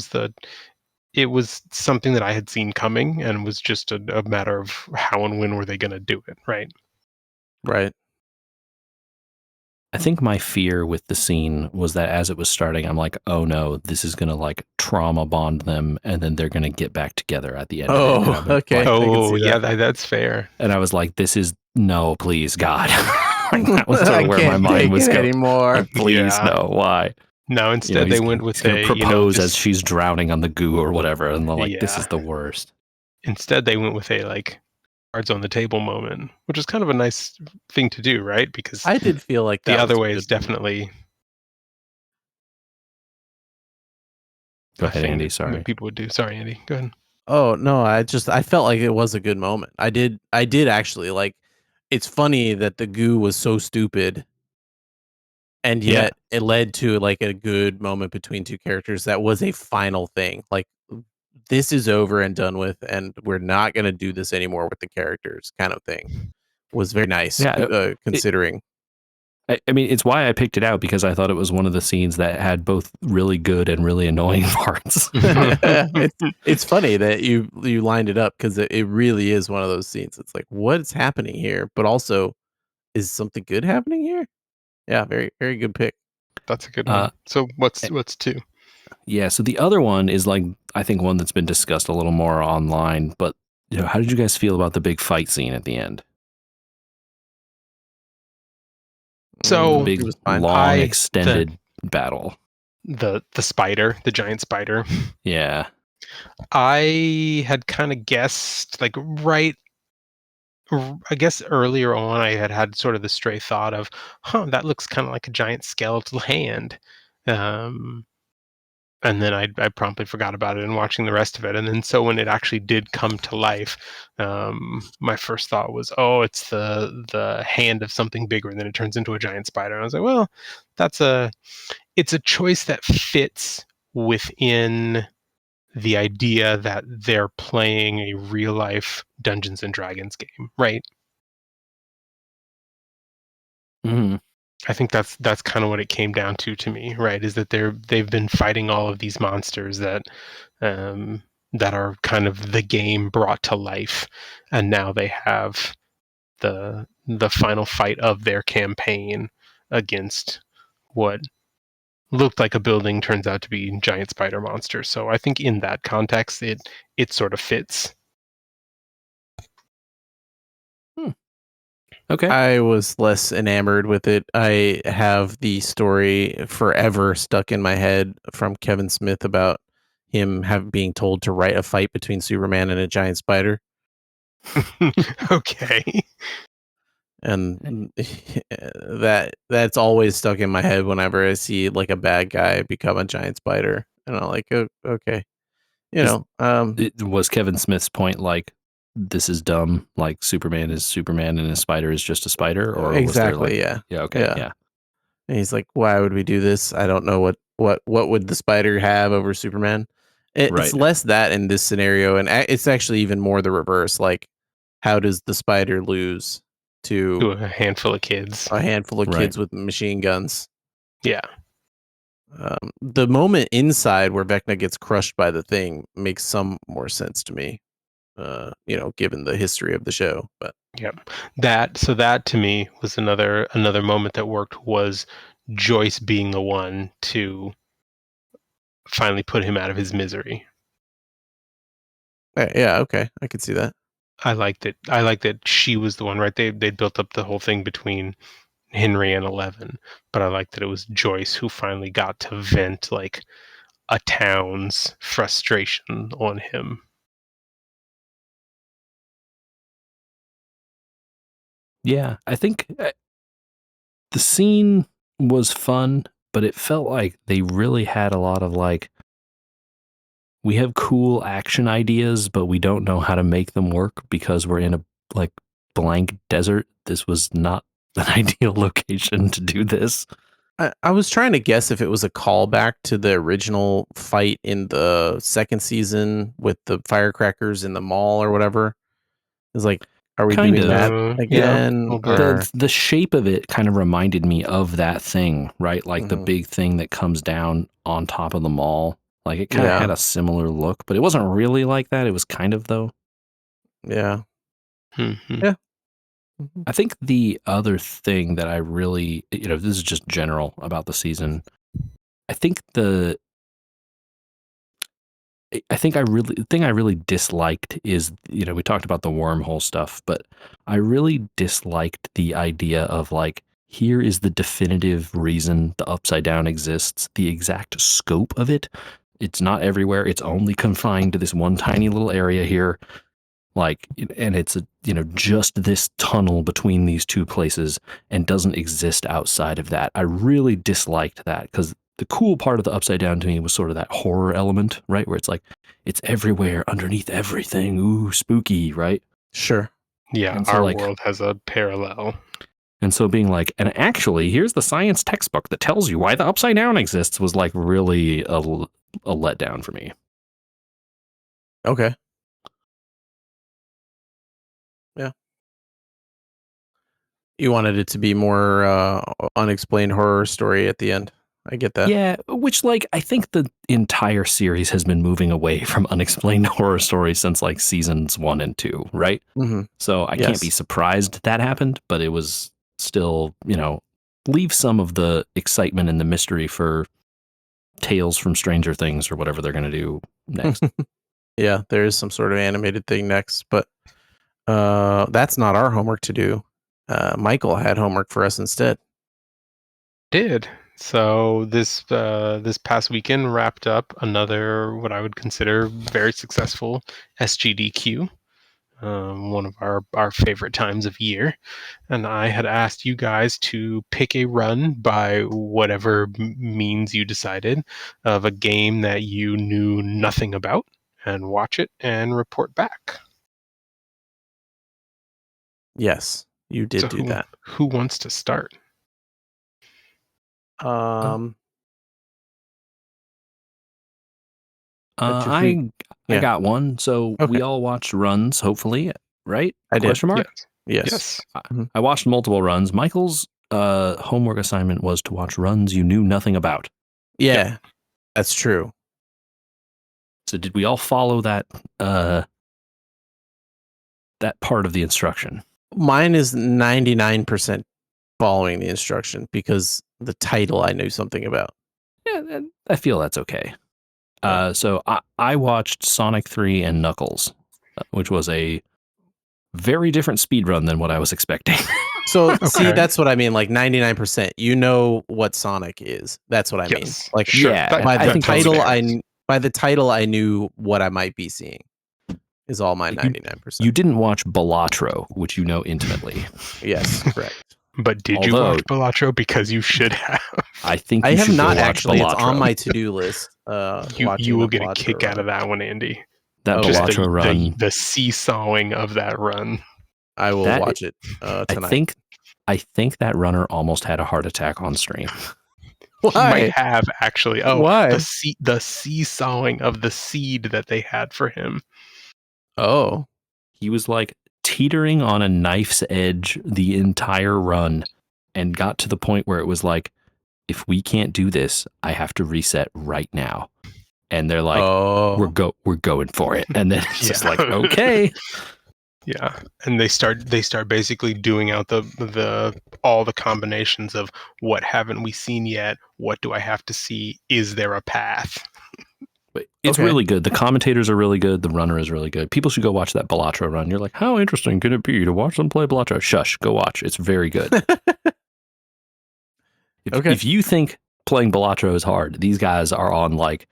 it was something that I had seen coming, and was just a matter of how and when were they going to do it, right? Right. I think my fear with the scene was that as it was starting, I'm like, oh no, this is going to like trauma bond them, and then they're going to get back together at the end. Oh, okay. Like, that's fair. And I was like, no, please, God. Like, that was sort of where my mind was going anymore. Like, please, no, why? No, instead they went with a propose as she's drowning on the goo or whatever, and they're like, this is the worst. Instead, they went with a like cards on the table moment, which is kind of a nice thing to do, right? Because I did feel like the other way is definitely. Go ahead, Andy. Sorry. People would do. Sorry, Andy. Go ahead. Oh no, I felt like it was a good moment. I did actually like. It's funny that the goo was so stupid, and yet it led to like a good moment between two characters that was a final thing. Like, this is over and done with, and we're not going to do this anymore with the characters, kind of thing. Was very nice, considering. I mean, it's why I picked it out, because I thought it was one of the scenes that had both really good and really annoying parts. It's funny that you lined it up, because it really is one of those scenes. It's like, what's happening here? But also, is something good happening here? Yeah, very, very good pick. That's a good one. So what's two? Yeah, so the other one is like, I think one that's been discussed a little more online, but how did you guys feel about the big fight scene at the end? So the big, long, extended battle. The spider, the giant spider. Yeah. I had kind of guessed, like, I guess earlier on I had sort of the stray thought of, that looks kind of like a giant skeletal hand. And then I promptly forgot about it in watching the rest of it. And then so when it actually did come to life, my first thought was, oh, it's the hand of something bigger, and then it turns into a giant spider. And I was like, well, it's a choice that fits within the idea that they're playing a real life Dungeons and Dragons game, right? Mm-hmm. I think that's kind of what it came down to me, right? Is that they've been fighting all of these monsters that are kind of the game brought to life, and now they have the final fight of their campaign against what looked like a building turns out to be giant spider monsters. So I think in that context, it sort of fits. Okay. I was less enamored with it. I have the story forever stuck in my head from Kevin Smith about him being told to write a fight between Superman and a giant spider. Okay. And that's always stuck in my head whenever I see like a bad guy become a giant spider. And I'm like, oh, okay. Was Kevin Smith's point like, this is dumb, like Superman is Superman and a spider is just a spider, or was there like, exactly, yeah. yeah, okay, yeah, And he's like, why would we do this? I don't know what would the spider have over Superman? It's right, less that in this scenario, and it's actually even more the reverse. Like, how does the spider lose to To a handful of kids. a handful of Right. kids with machine guns? Yeah. The moment inside where Vecna gets crushed by the thing makes some more sense to me. Given the history of the show, but Yep. That to me was another moment that worked, was Joyce being the one to finally put him out of his misery. yeah, okay, I could see that. I liked it. I like that she was the one, right? They built up the whole thing between Henry and Eleven, but I like that it was Joyce who finally got to vent like a town's frustration on him. yeah. I think the scene was fun, but it felt like they really had a lot of like, we have cool action ideas, but we don't know how to make them work because we're in a like blank desert. This was not an ideal location to do this. I was trying to guess if it was a callback to the original fight in the second season with the firecrackers in the mall or whatever. It's like, are we Kind doing of. that Yeah, again? a little bit. Or The shape of it kind of reminded me of that thing, right? Like the Mhm. big thing that comes down on top of the mall. Like it kind of Yeah. had a similar look, but it wasn't really like that. It was kind of though. Yeah. Mhm. Yeah. Mhm. I think the other thing that I really, this is just general about the season. I think the thing I really disliked is, we talked about the wormhole stuff, but I really disliked the idea of like, here is the definitive reason the Upside Down exists, the exact scope of it. It's not everywhere. It's only confined to this one tiny little area here. Like, and it's just this tunnel between these two places and doesn't exist outside of that. I really disliked that because the cool part of the Upside Down to me was sort of that horror element, right? Where it's like, it's everywhere, underneath everything. Ooh, spooky, right? Sure. Yeah, And so our like, world has a parallel. and so being like, and actually, here's the science textbook that tells you why the Upside Down exists was like really a letdown for me. Okay. Yeah. You wanted it to be more unexplained horror story at the end. I get that. Yeah, which like I think the entire series has been moving away from unexplained horror stories since like seasons 1 and 2, right? Mm-hmm. So I can't be Yes. surprised that happened, but it was still, leave some of the excitement and the mystery for Tales from Stranger Things or whatever they're going to do next. Yeah, there is some sort of animated thing next, but that's not our homework to do. Michael had homework for us instead. Did. So this past weekend wrapped up another, what I would consider, very successful SGDQ, one of our favorite times of year. And I had asked you guys to pick a run by whatever means you decided of a game that you knew nothing about, and watch it and report back. Yes, you did So do that. who wants to start? Um, I yeah, got one. So okay, we all watched runs, hopefully, right? I did. Question mark? Yes. Yes. Yes. Mhm. I watched multiple runs. Michael's homework assignment was to watch runs you knew nothing about. Yeah, that's true. So did we all follow that that part of the instruction? Mine is 99% following the instruction because the title I knew something about. Yeah, I feel that's okay. Yeah. So I watched Sonic 3 and Knuckles, which was a very different speed run than what I was expecting. So Okay. see, that's what I mean. Like 99%, you know what Sonic is. That's what I mean. Yes. Like Sure. Yeah, by I the think that's title, fair. by the title, I knew what I might be seeing. Is all my You 99%. didn't watch Balatro, which you know intimately. Yes, correct. But did you Although- watch Balatro? Because you should have. I think I you have should not go watch actually. It's on Balatro. my to-do list. You Watching will the get a Balatro kick out run. of that one, Andy. That Okay. Just Balatro run. the seesawing of that run. I will That- watch it tonight. I think that runner almost had a heart attack on stream. He might have actually. Oh, Why? the seesawing of the seed that they had for him. Oh, He was like teetering on a knife's edge the entire run and got to the point where it was like, if we can't do this, I have to reset right now. And they're like, we're going for it. And then it's just like, okay. Yeah, and they start basically doing out the all the combinations of what haven't we seen yet? What do I have to see? Is there a path? But it's really good. The commentators are really good. The runner is really good. People should go watch that Balatro run. You're like, how interesting could it be to watch them play Balatro? Shush, go watch. It's very good. If you think playing Balatro is hard, these guys are on like,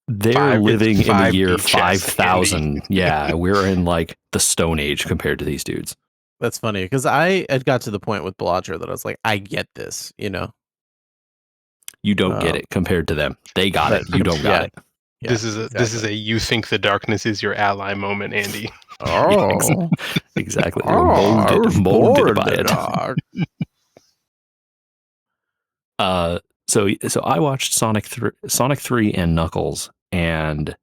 they're living in the year 5000. Yeah, we're in like the Stone Age compared to these dudes. That's funny because I had got to the point with Balatro that I was like, I get this, you know. You don't get it compared to them. They got it. You don't got it. Yeah, this is a you think the darkness is your ally moment, Andy. Oh, exactly. You're molded by it. So I watched Sonic 3 and Knuckles, and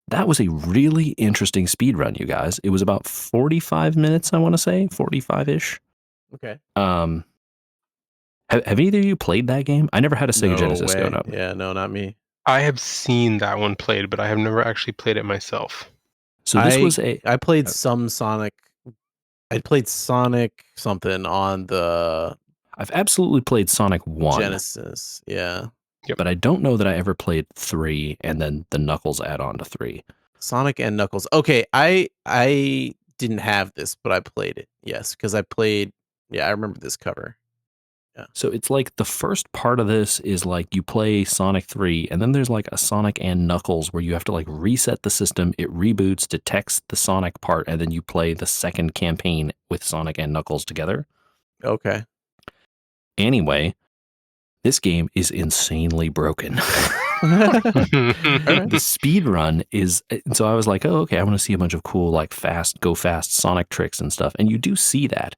that was a really interesting speed run, you guys. It was about 45 minutes, I want to say, 45-ish. Okay. Have either of you played that game? I never had a Sega Genesis growing up. Yeah, no, not me. I have seen that one played, but I have never actually played it myself. So this was I played some Sonic. I played Sonic something on the I've absolutely played Sonic 1. Genesis, yeah. Yep. But I don't know that I ever played 3 and then the Knuckles add-on to 3. Sonic and Knuckles. Okay, I didn't have this, but I played it. Yes, because I played. Yeah, I remember this cover. Yeah. So it's like the first part of this is like you play Sonic 3, and then there's like a Sonic and Knuckles where you have to like reset the system. It reboots, detects the Sonic part, and then you play the second campaign with Sonic and Knuckles together. Okay. Anyway, this game is insanely broken. The speed run is, so I was like, oh, okay, I want to see a bunch of cool, like go fast Sonic tricks and stuff. And you do see that.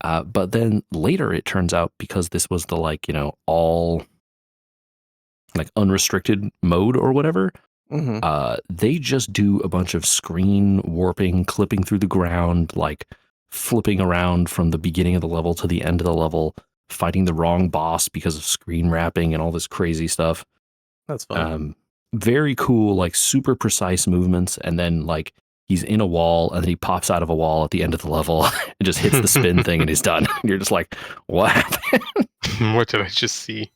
But then later it turns out, because this was the like, you know, all like unrestricted mode or whatever, they just do a bunch of screen warping, clipping through the ground, like flipping around from the beginning of the level to the end of the level, fighting the wrong boss because of screen wrapping and all this crazy stuff. That's fun. Very cool, like super precise movements. And then like he's in a wall and then he pops out of a wall at the end of the level and just hits the spin thing and he's done. And you're just like, what happened? What did I just see?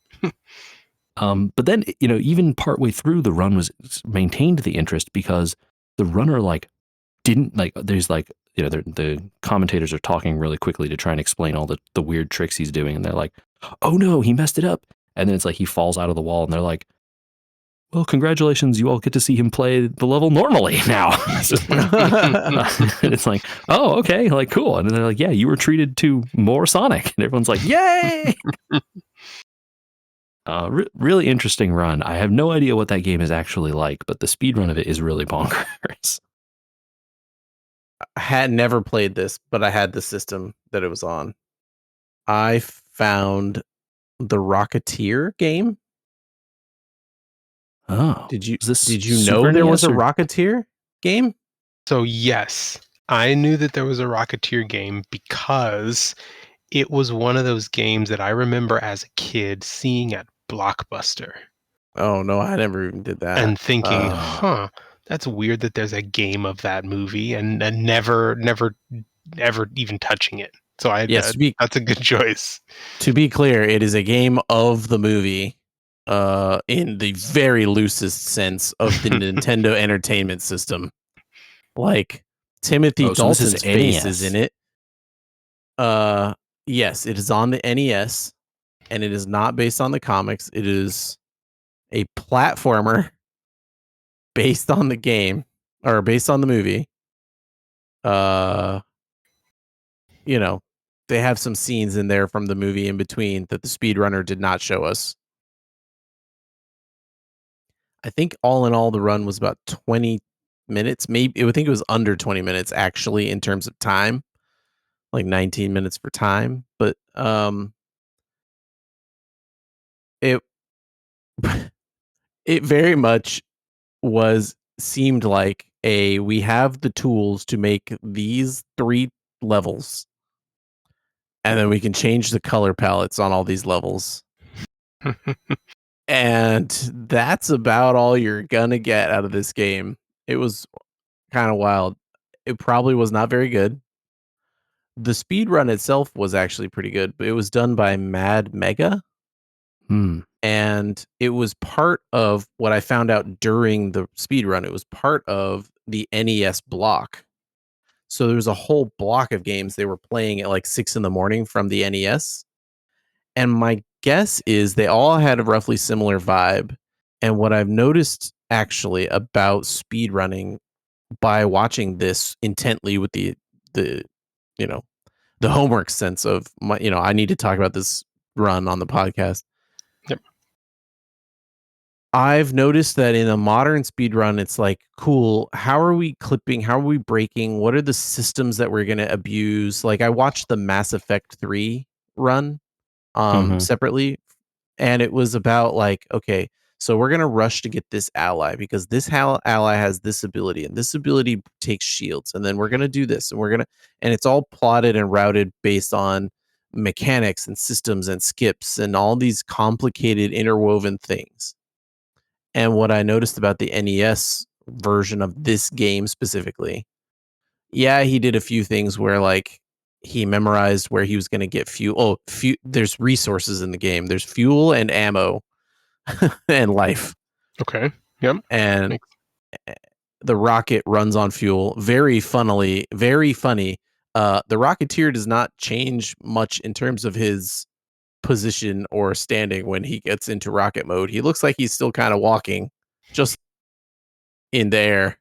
But then, you know, even partway through the run was maintained the interest because the runner like didn't like, there's like, you know, the commentators are talking really quickly to try and explain all the weird tricks he's doing. And they're like, oh no, he messed it up. And then it's like he falls out of the wall and they're like, well, congratulations, you all get to see him play the level normally now. And it's like, oh, okay, like cool. And then they're like, yeah, you were treated to more Sonic. And everyone's like, yay! Really interesting run. I have no idea what that game is actually like, but the speed run of it is really bonkers. I had never played this, but I had the system that it was on. I found the Rocketeer game. Oh, did you Super know there NES was a Rocketeer game? So yes, I knew that there was a Rocketeer game because it was one of those games that I remember as a kid seeing at Blockbuster. Oh no, I never even did that. And thinking, that's weird that there's a game of that movie and never ever even touching it. So that's a good choice. To be clear, it is a game of the movie. In the very loosest sense of the Nintendo Entertainment System. Like Timothy Dalton's face is in it. Yes, it is on the NES, and it is not based on the comics. It is a platformer based on the game or based on the movie. You know, they have some scenes in there from the movie in between that the speedrunner did not show us. I think all in all, the run was about 20 minutes. Maybe I think it was under 20 minutes actually in terms of time, like 19 minutes for time. But it it very much seemed like we have the tools to make these 3 levels, and then we can change the color palettes on all these levels. And that's about all you're gonna get out of this game. It was kind of wild. It probably was not very good. The speed run itself was actually pretty good, but it was done by Mad Mega. And it was part of what I found out during the speed run. It was part of the NES Block. So there was a whole block of games they were playing at like 6 a.m. from the NES. And my guess is they all had a roughly similar vibe. And what I've noticed actually about speedrunning by watching this intently with the you know the homework sense of my I need to talk about this run on the podcast. Yep. I've noticed that in a modern speedrun, it's like, cool, how are we clipping? How are we breaking? What are the systems that we're going to abuse? Like, I watched the Mass Effect 3 run separately, and it was about like, okay, so we're going to rush to get this ally because this ally has this ability, and this ability takes shields, and then we're going to do this, and it's all plotted and routed based on mechanics and systems and skips and all these complicated interwoven things. And what I noticed about the NES version of this game specifically, yeah, he did a few things where like he memorized where he was going to get fuel. There's resources in the game. There's fuel and ammo and life. Okay. Yep. And the rocket runs on fuel. Very funny. The Rocketeer does not change much in terms of his position or standing when he gets into rocket mode. He looks like he's still kind of walking just in the air.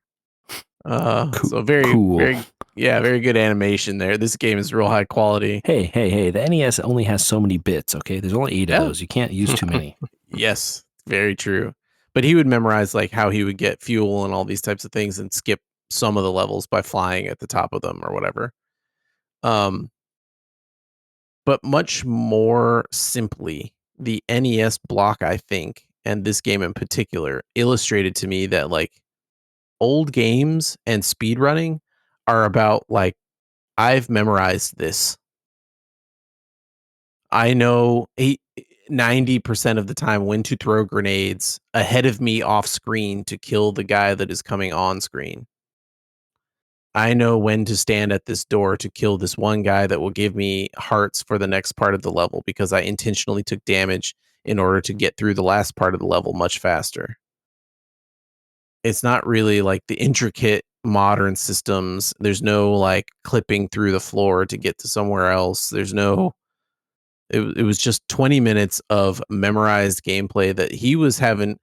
So very cool. Very good animation there. This game is real high quality. Hey, the NES only has so many bits, okay? There's only 8 of those. You can't use too many. Yes, very true. But he would memorize like how he would get fuel and all these types of things and skip some of the levels by flying at the top of them or whatever. But much more simply, the NES Block, I think, and this game in particular, illustrated to me that like old games and speedrunning are about like, I've memorized this. I know 90% of the time when to throw grenades ahead of me off screen to kill the guy that is coming on screen. I know when to stand at this door to kill this one guy that will give me hearts for the next part of the level because I intentionally took damage in order to get through the last part of the level much faster. It's not really like the intricate modern systems. There's no like clipping through the floor to get to somewhere else. It was just 20 minutes of memorized gameplay that he was having.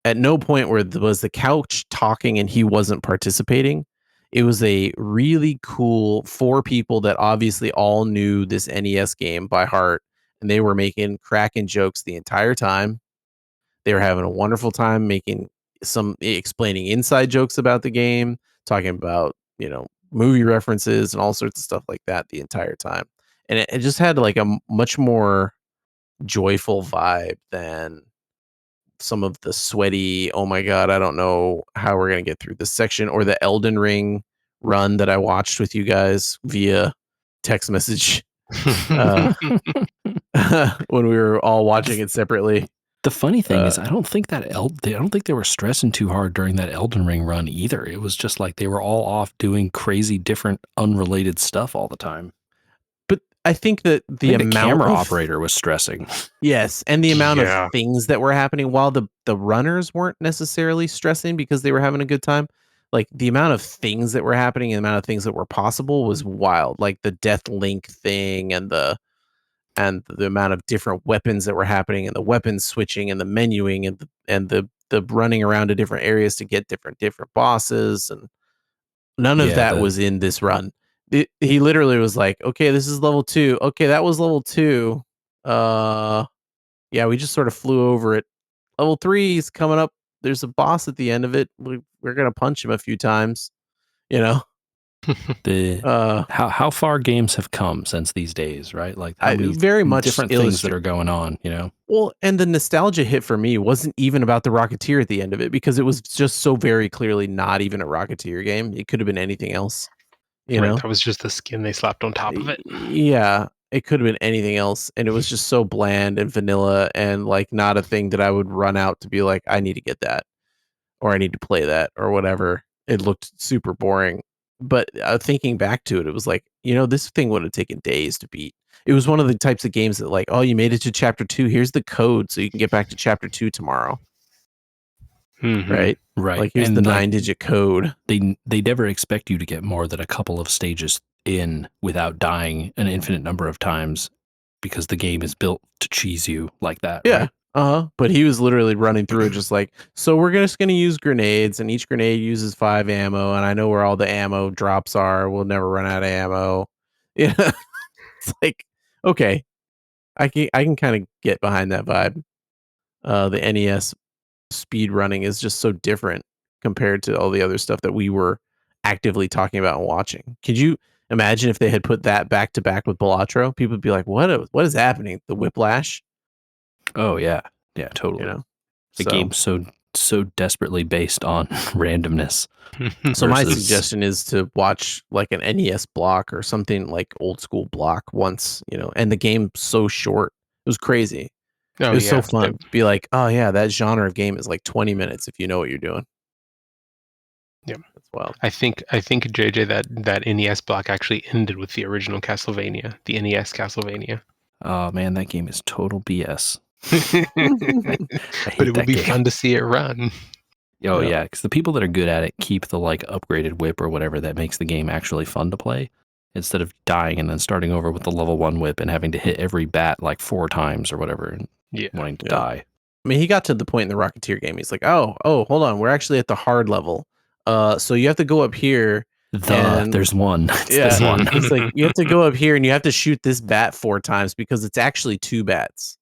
At no point where was the couch talking and he wasn't participating. It was a really cool 4 people that obviously all knew this NES game by heart, and they were making cracking jokes the entire time. They were having a wonderful time explaining inside jokes about the game, talking about, movie references and all sorts of stuff like that the entire time. And it just had like a much more joyful vibe than some of the sweaty, oh my god, I don't know how we're going to get through this section, or the Elden Ring run that I watched with you guys via text message when we were all watching it separately. The funny thing is, I don't think they were stressing too hard during that Elden Ring run either. It was just like they were all off doing crazy, different, unrelated stuff all the time. But I think that the camera operator was stressing. Yes, and the amount of things that were happening while the runners weren't necessarily stressing because they were having a good time. like the amount of things that were happening and the amount of things that were possible was wild. Like the Death Link thing and the amount of different weapons that were happening and the weapon switching and the menuing and the running around to different areas to get different bosses, and none of that was in this run. He literally was like, okay, this is level 2. Okay, that was level 2. Yeah, we just sort of flew over it. Level 3 is coming up. There's a boss at the end of it. We're gonna punch him a few times, you know. How far games have come since these days, right? Like how many very much different things that are going on, you know? Well, and the nostalgia hit for me wasn't even about the Rocketeer at the end of it, because it was just so very clearly not even a Rocketeer game. It could have been anything else, you know? That was just the skin they slapped on top of it. Yeah, it could have been anything else, and it was just so bland and vanilla and like not a thing that I would run out to be like, I need to get that, or I need to play that, or whatever. It looked super boring. But thinking back to it, it was like, you know, this thing would have taken days to beat. It was one of the types of games that like, oh, you made it to chapter 2. Here's the code so you can get back to chapter 2 tomorrow. Right? Right. Like, here's the 9-digit code. They never expect you to get more than a couple of stages in without dying an infinite number of times, because the game is built to cheese you like that. Yeah. Right? But he was literally running through it just like, so we're just going to use grenades, and each grenade uses 5 ammo, and I know where all the ammo drops are. We'll never run out of ammo. Yeah. It's like, okay, I can kind of get behind that vibe. The NES speed running is just so different compared to all the other stuff that we were actively talking about and watching. Could you imagine if they had put that back to back with Balatro? People would be like, what is happening? The whiplash? Oh yeah. Yeah, totally. You know? The game's so desperately based on randomness. So my suggestion is to watch like an NES block or something like old school block once, you know, and the game's so short. It was crazy. It was so fun to be like, oh yeah, that genre of game is like 20 minutes if you know what you're doing. Yeah, that's wild. I think JJ that NES block actually ended with the original Castlevania, the NES Castlevania. Oh man, that game is total BS. But it would be fun to see it run. Oh yeah, because the people that are good at it keep the like upgraded whip or whatever that makes the game actually fun to play, instead of dying and then starting over with the level 1 whip and having to hit every bat like 4 times or whatever and wanting to die. I mean, he got to the point in the Rocketeer game. He's like, oh, hold on, we're actually at the hard level. So you have to go up here. There's one. This one. He's like, you have to go up here and you have to shoot this bat 4 times because it's actually 2 bats.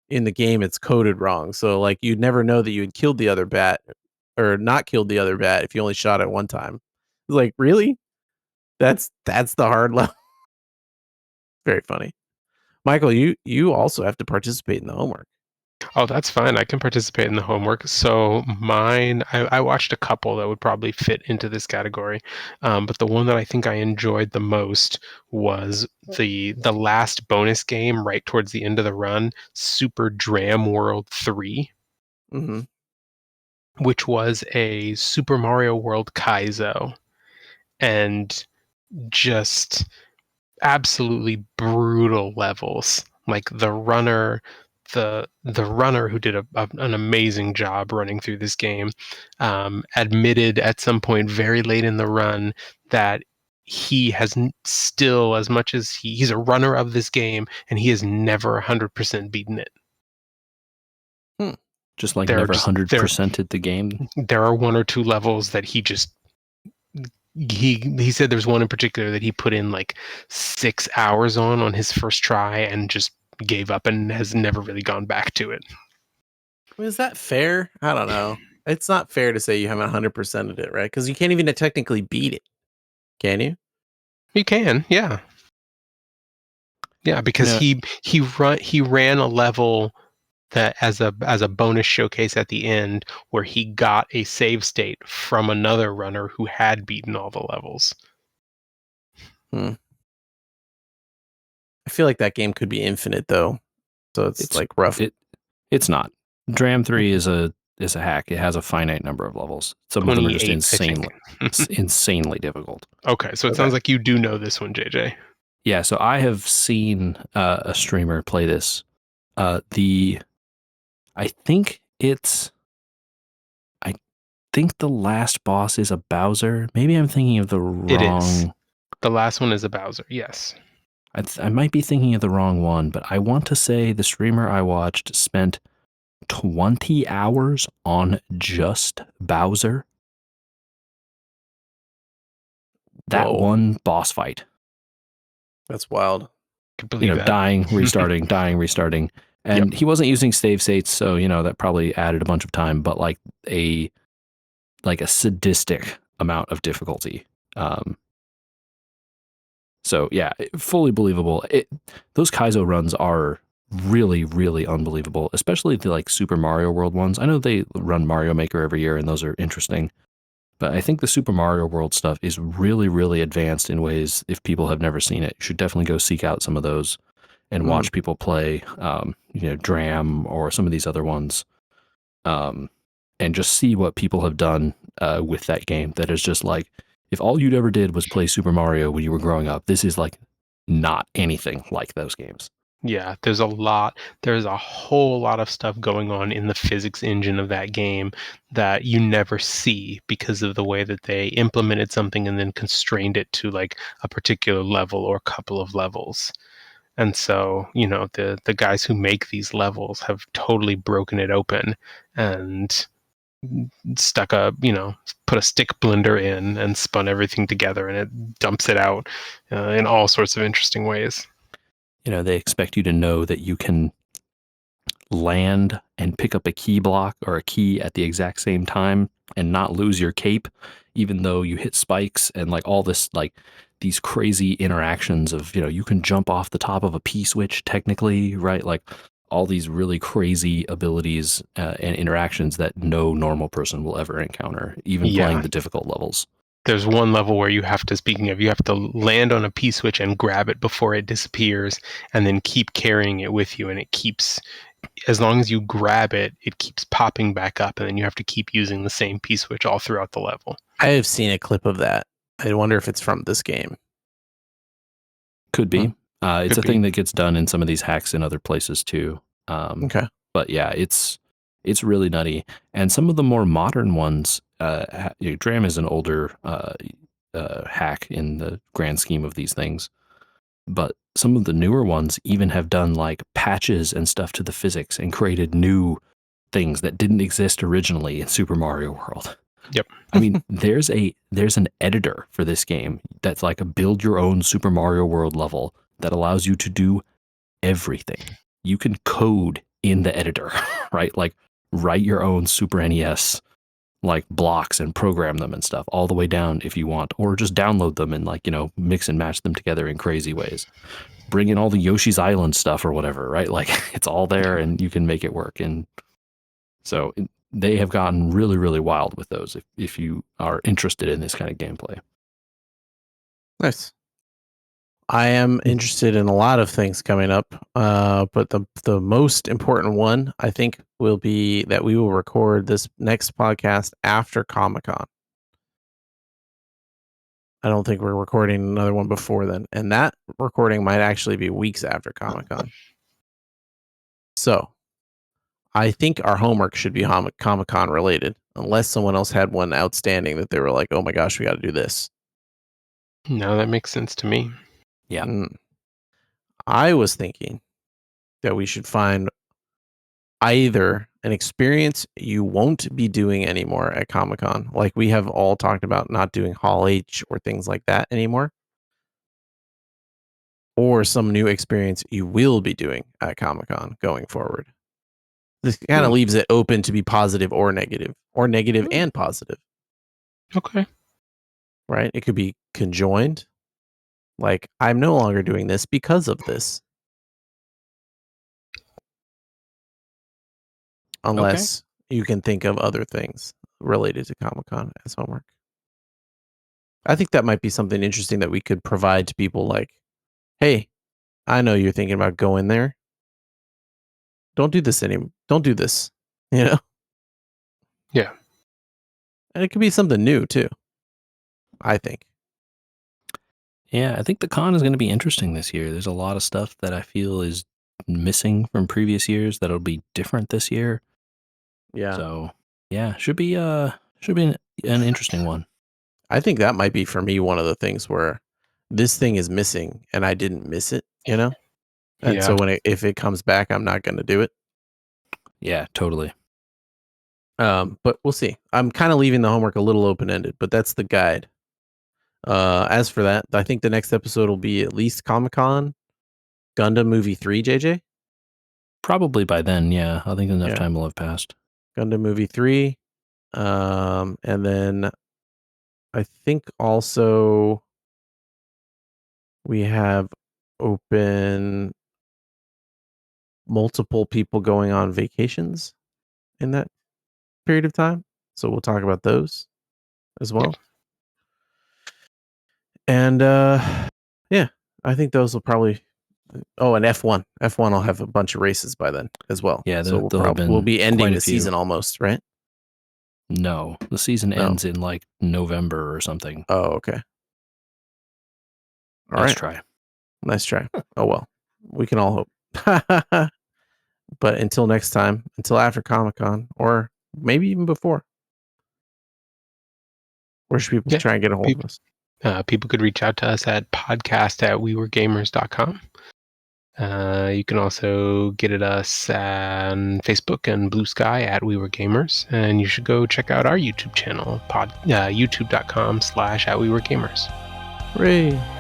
In the game, it's coded wrong. So like, you'd never know that you had killed the other bat or not killed the other bat if you only shot it 1 time. It's like, really? That's the hard level. Very funny. Michael, you also have to participate in the homework. Oh, that's fine. I can participate in the homework. So mine, I watched a couple that would probably fit into this category. But the one that I think I enjoyed the most was the last bonus game right towards the end of the run, Super Dram World 3, which was a Super Mario World Kaizo. And just absolutely brutal levels. Like the runner who did an amazing job running through this game admitted at some point very late in the run that he has still, as much as he's a runner of this game, and he has never 100% beaten it. Just like never 100%ed the game. There are 1 or 2 levels that he just he said there's one in particular that he put in like 6 hours on his first try and just gave up and has never really gone back to it. Is that fair? I don't know. It's not fair to say you haven't 100%ed it, right? Because you can't even technically beat it. Can you? You can, yeah. Yeah, because he ran a level that as a bonus showcase at the end where he got a save state from another runner who had beaten all the levels. I feel like that game could be infinite though, so it's like rough. It's not. Dram 3 is a hack. It has a finite number of levels. Some of them are just insanely difficult. Okay, so it sounds like you do know this one, JJ. Yeah, so I have seen a streamer play this. I think think the last boss is a Bowser. Maybe I'm thinking of the wrong. It is. The last one is a Bowser, yes. I might be thinking of the wrong one, but I want to say the streamer I watched spent 20 hours on just Bowser. That Whoa. one boss fight. That's wild. Could believe that. Dying, restarting, dying, restarting. And he wasn't using save states, so that probably added a bunch of time, but like a sadistic amount of difficulty. So yeah, fully believable. Those Kaizo runs are really, really unbelievable, especially the like Super Mario World ones. I know they run Mario Maker every year, and those are interesting. But I think the Super Mario World stuff is really, really advanced in ways, if people have never seen it, you should definitely go seek out some of those and watch people play, Dram or some of these other ones, and just see what people have done with that game. That is just like, if all you'd ever did was play Super Mario when you were growing up, this is like not anything like those games. Yeah, there's a whole lot of stuff going on in the physics engine of that game that you never see because of the way that they implemented something and then constrained it to like a particular level or a couple of levels. And so, the guys who make these levels have totally broken it open and put a stick blender in and spun everything together, and it dumps it out in all sorts of interesting ways. They expect you to know that you can land and pick up a key block or a key at the exact same time and not lose your cape, even though you hit spikes, and like all this, like these crazy interactions of, you can jump off the top of a P-switch technically, right? Like all these really crazy abilities and interactions that no normal person will ever encounter, even playing the difficult levels. There's one level where you have to land on a P-switch and grab it before it disappears, and then keep carrying it with you, and it keeps, as long as you grab it, it keeps popping back up, and then you have to keep using the same P-switch all throughout the level. I have seen a clip of that. I wonder if it's from this game. Could be. It's a thing that gets done in some of these hacks in other places too. Okay. But yeah, it's really nutty. And some of the more modern ones, Dram is an older hack in the grand scheme of these things. But some of the newer ones even have done like patches and stuff to the physics and created new things that didn't exist originally in Super Mario World. Yep. I mean, there's an editor for this game that's like a build your own Super Mario World level that allows you to do everything. You can code in the editor, right? Like write your own Super NES like blocks and program them and stuff all the way down if you want, or just download them and like, mix and match them together in crazy ways. Bring in all the Yoshi's Island stuff or whatever, right? Like it's all there and you can make it work. And so they have gotten really, really wild with those if you are interested in this kind of gameplay. Nice. I am interested in a lot of things coming up, but the most important one, I think, will be that we will record this next podcast after Comic-Con. I don't think we're recording another one before then, and that recording might actually be weeks after Comic-Con. So I think our homework should be Comic-Con related, unless someone else had one outstanding that they were like, oh my gosh, we got to do this. No, that makes sense to me. Yeah. I was thinking that we should find either an experience you won't be doing anymore at Comic-Con, like we have all talked about not doing Hall H or things like that anymore, or some new experience you will be doing at Comic-Con going forward. This kind of leaves it open to be positive or negative and positive. Okay. Right? It could be conjoined. Like, I'm no longer doing this because of this. Unless you can think of other things related to Comic-Con as homework. I think that might be something interesting that we could provide to people, like, hey, I know you're thinking about going there. Don't do this anymore. Don't do this. Yeah. And it could be something new too, I think. Yeah, I think the con is going to be interesting this year. There's a lot of stuff that I feel is missing from previous years that'll be different this year. Yeah. So yeah, should be Should be an interesting one. I think that might be for me one of the things where this thing is missing and I didn't miss it, you know? And so if it comes back, I'm not going to do it. Yeah, totally. But we'll see. I'm kind of leaving the homework a little open-ended, but that's the guide. As for that, I think the next episode will be at least Comic-Con, Gundam Movie 3, JJ. Probably by then, yeah. I think enough time will have passed. Gundam Movie 3. And then I think also we have open multiple people going on vacations in that period of time. So we'll talk about those as well. And yeah, I think those will probably. Oh, and F1. F1 will have a bunch of races by then as well. Yeah, so we'll be ending the season almost, right? No, the season ends in like November or something. Oh, okay. Nice try. Nice try. Oh, well, we can all hope. But until next time, until after Comic-Con, or maybe even before, where should people try and get a hold of us? People could reach out to us at podcast@weweregamers.com. You can also get at us on Facebook and Blue Sky at We Were Gamers. And you should go check out our YouTube channel, youtube.com/@weweregamers. Hooray!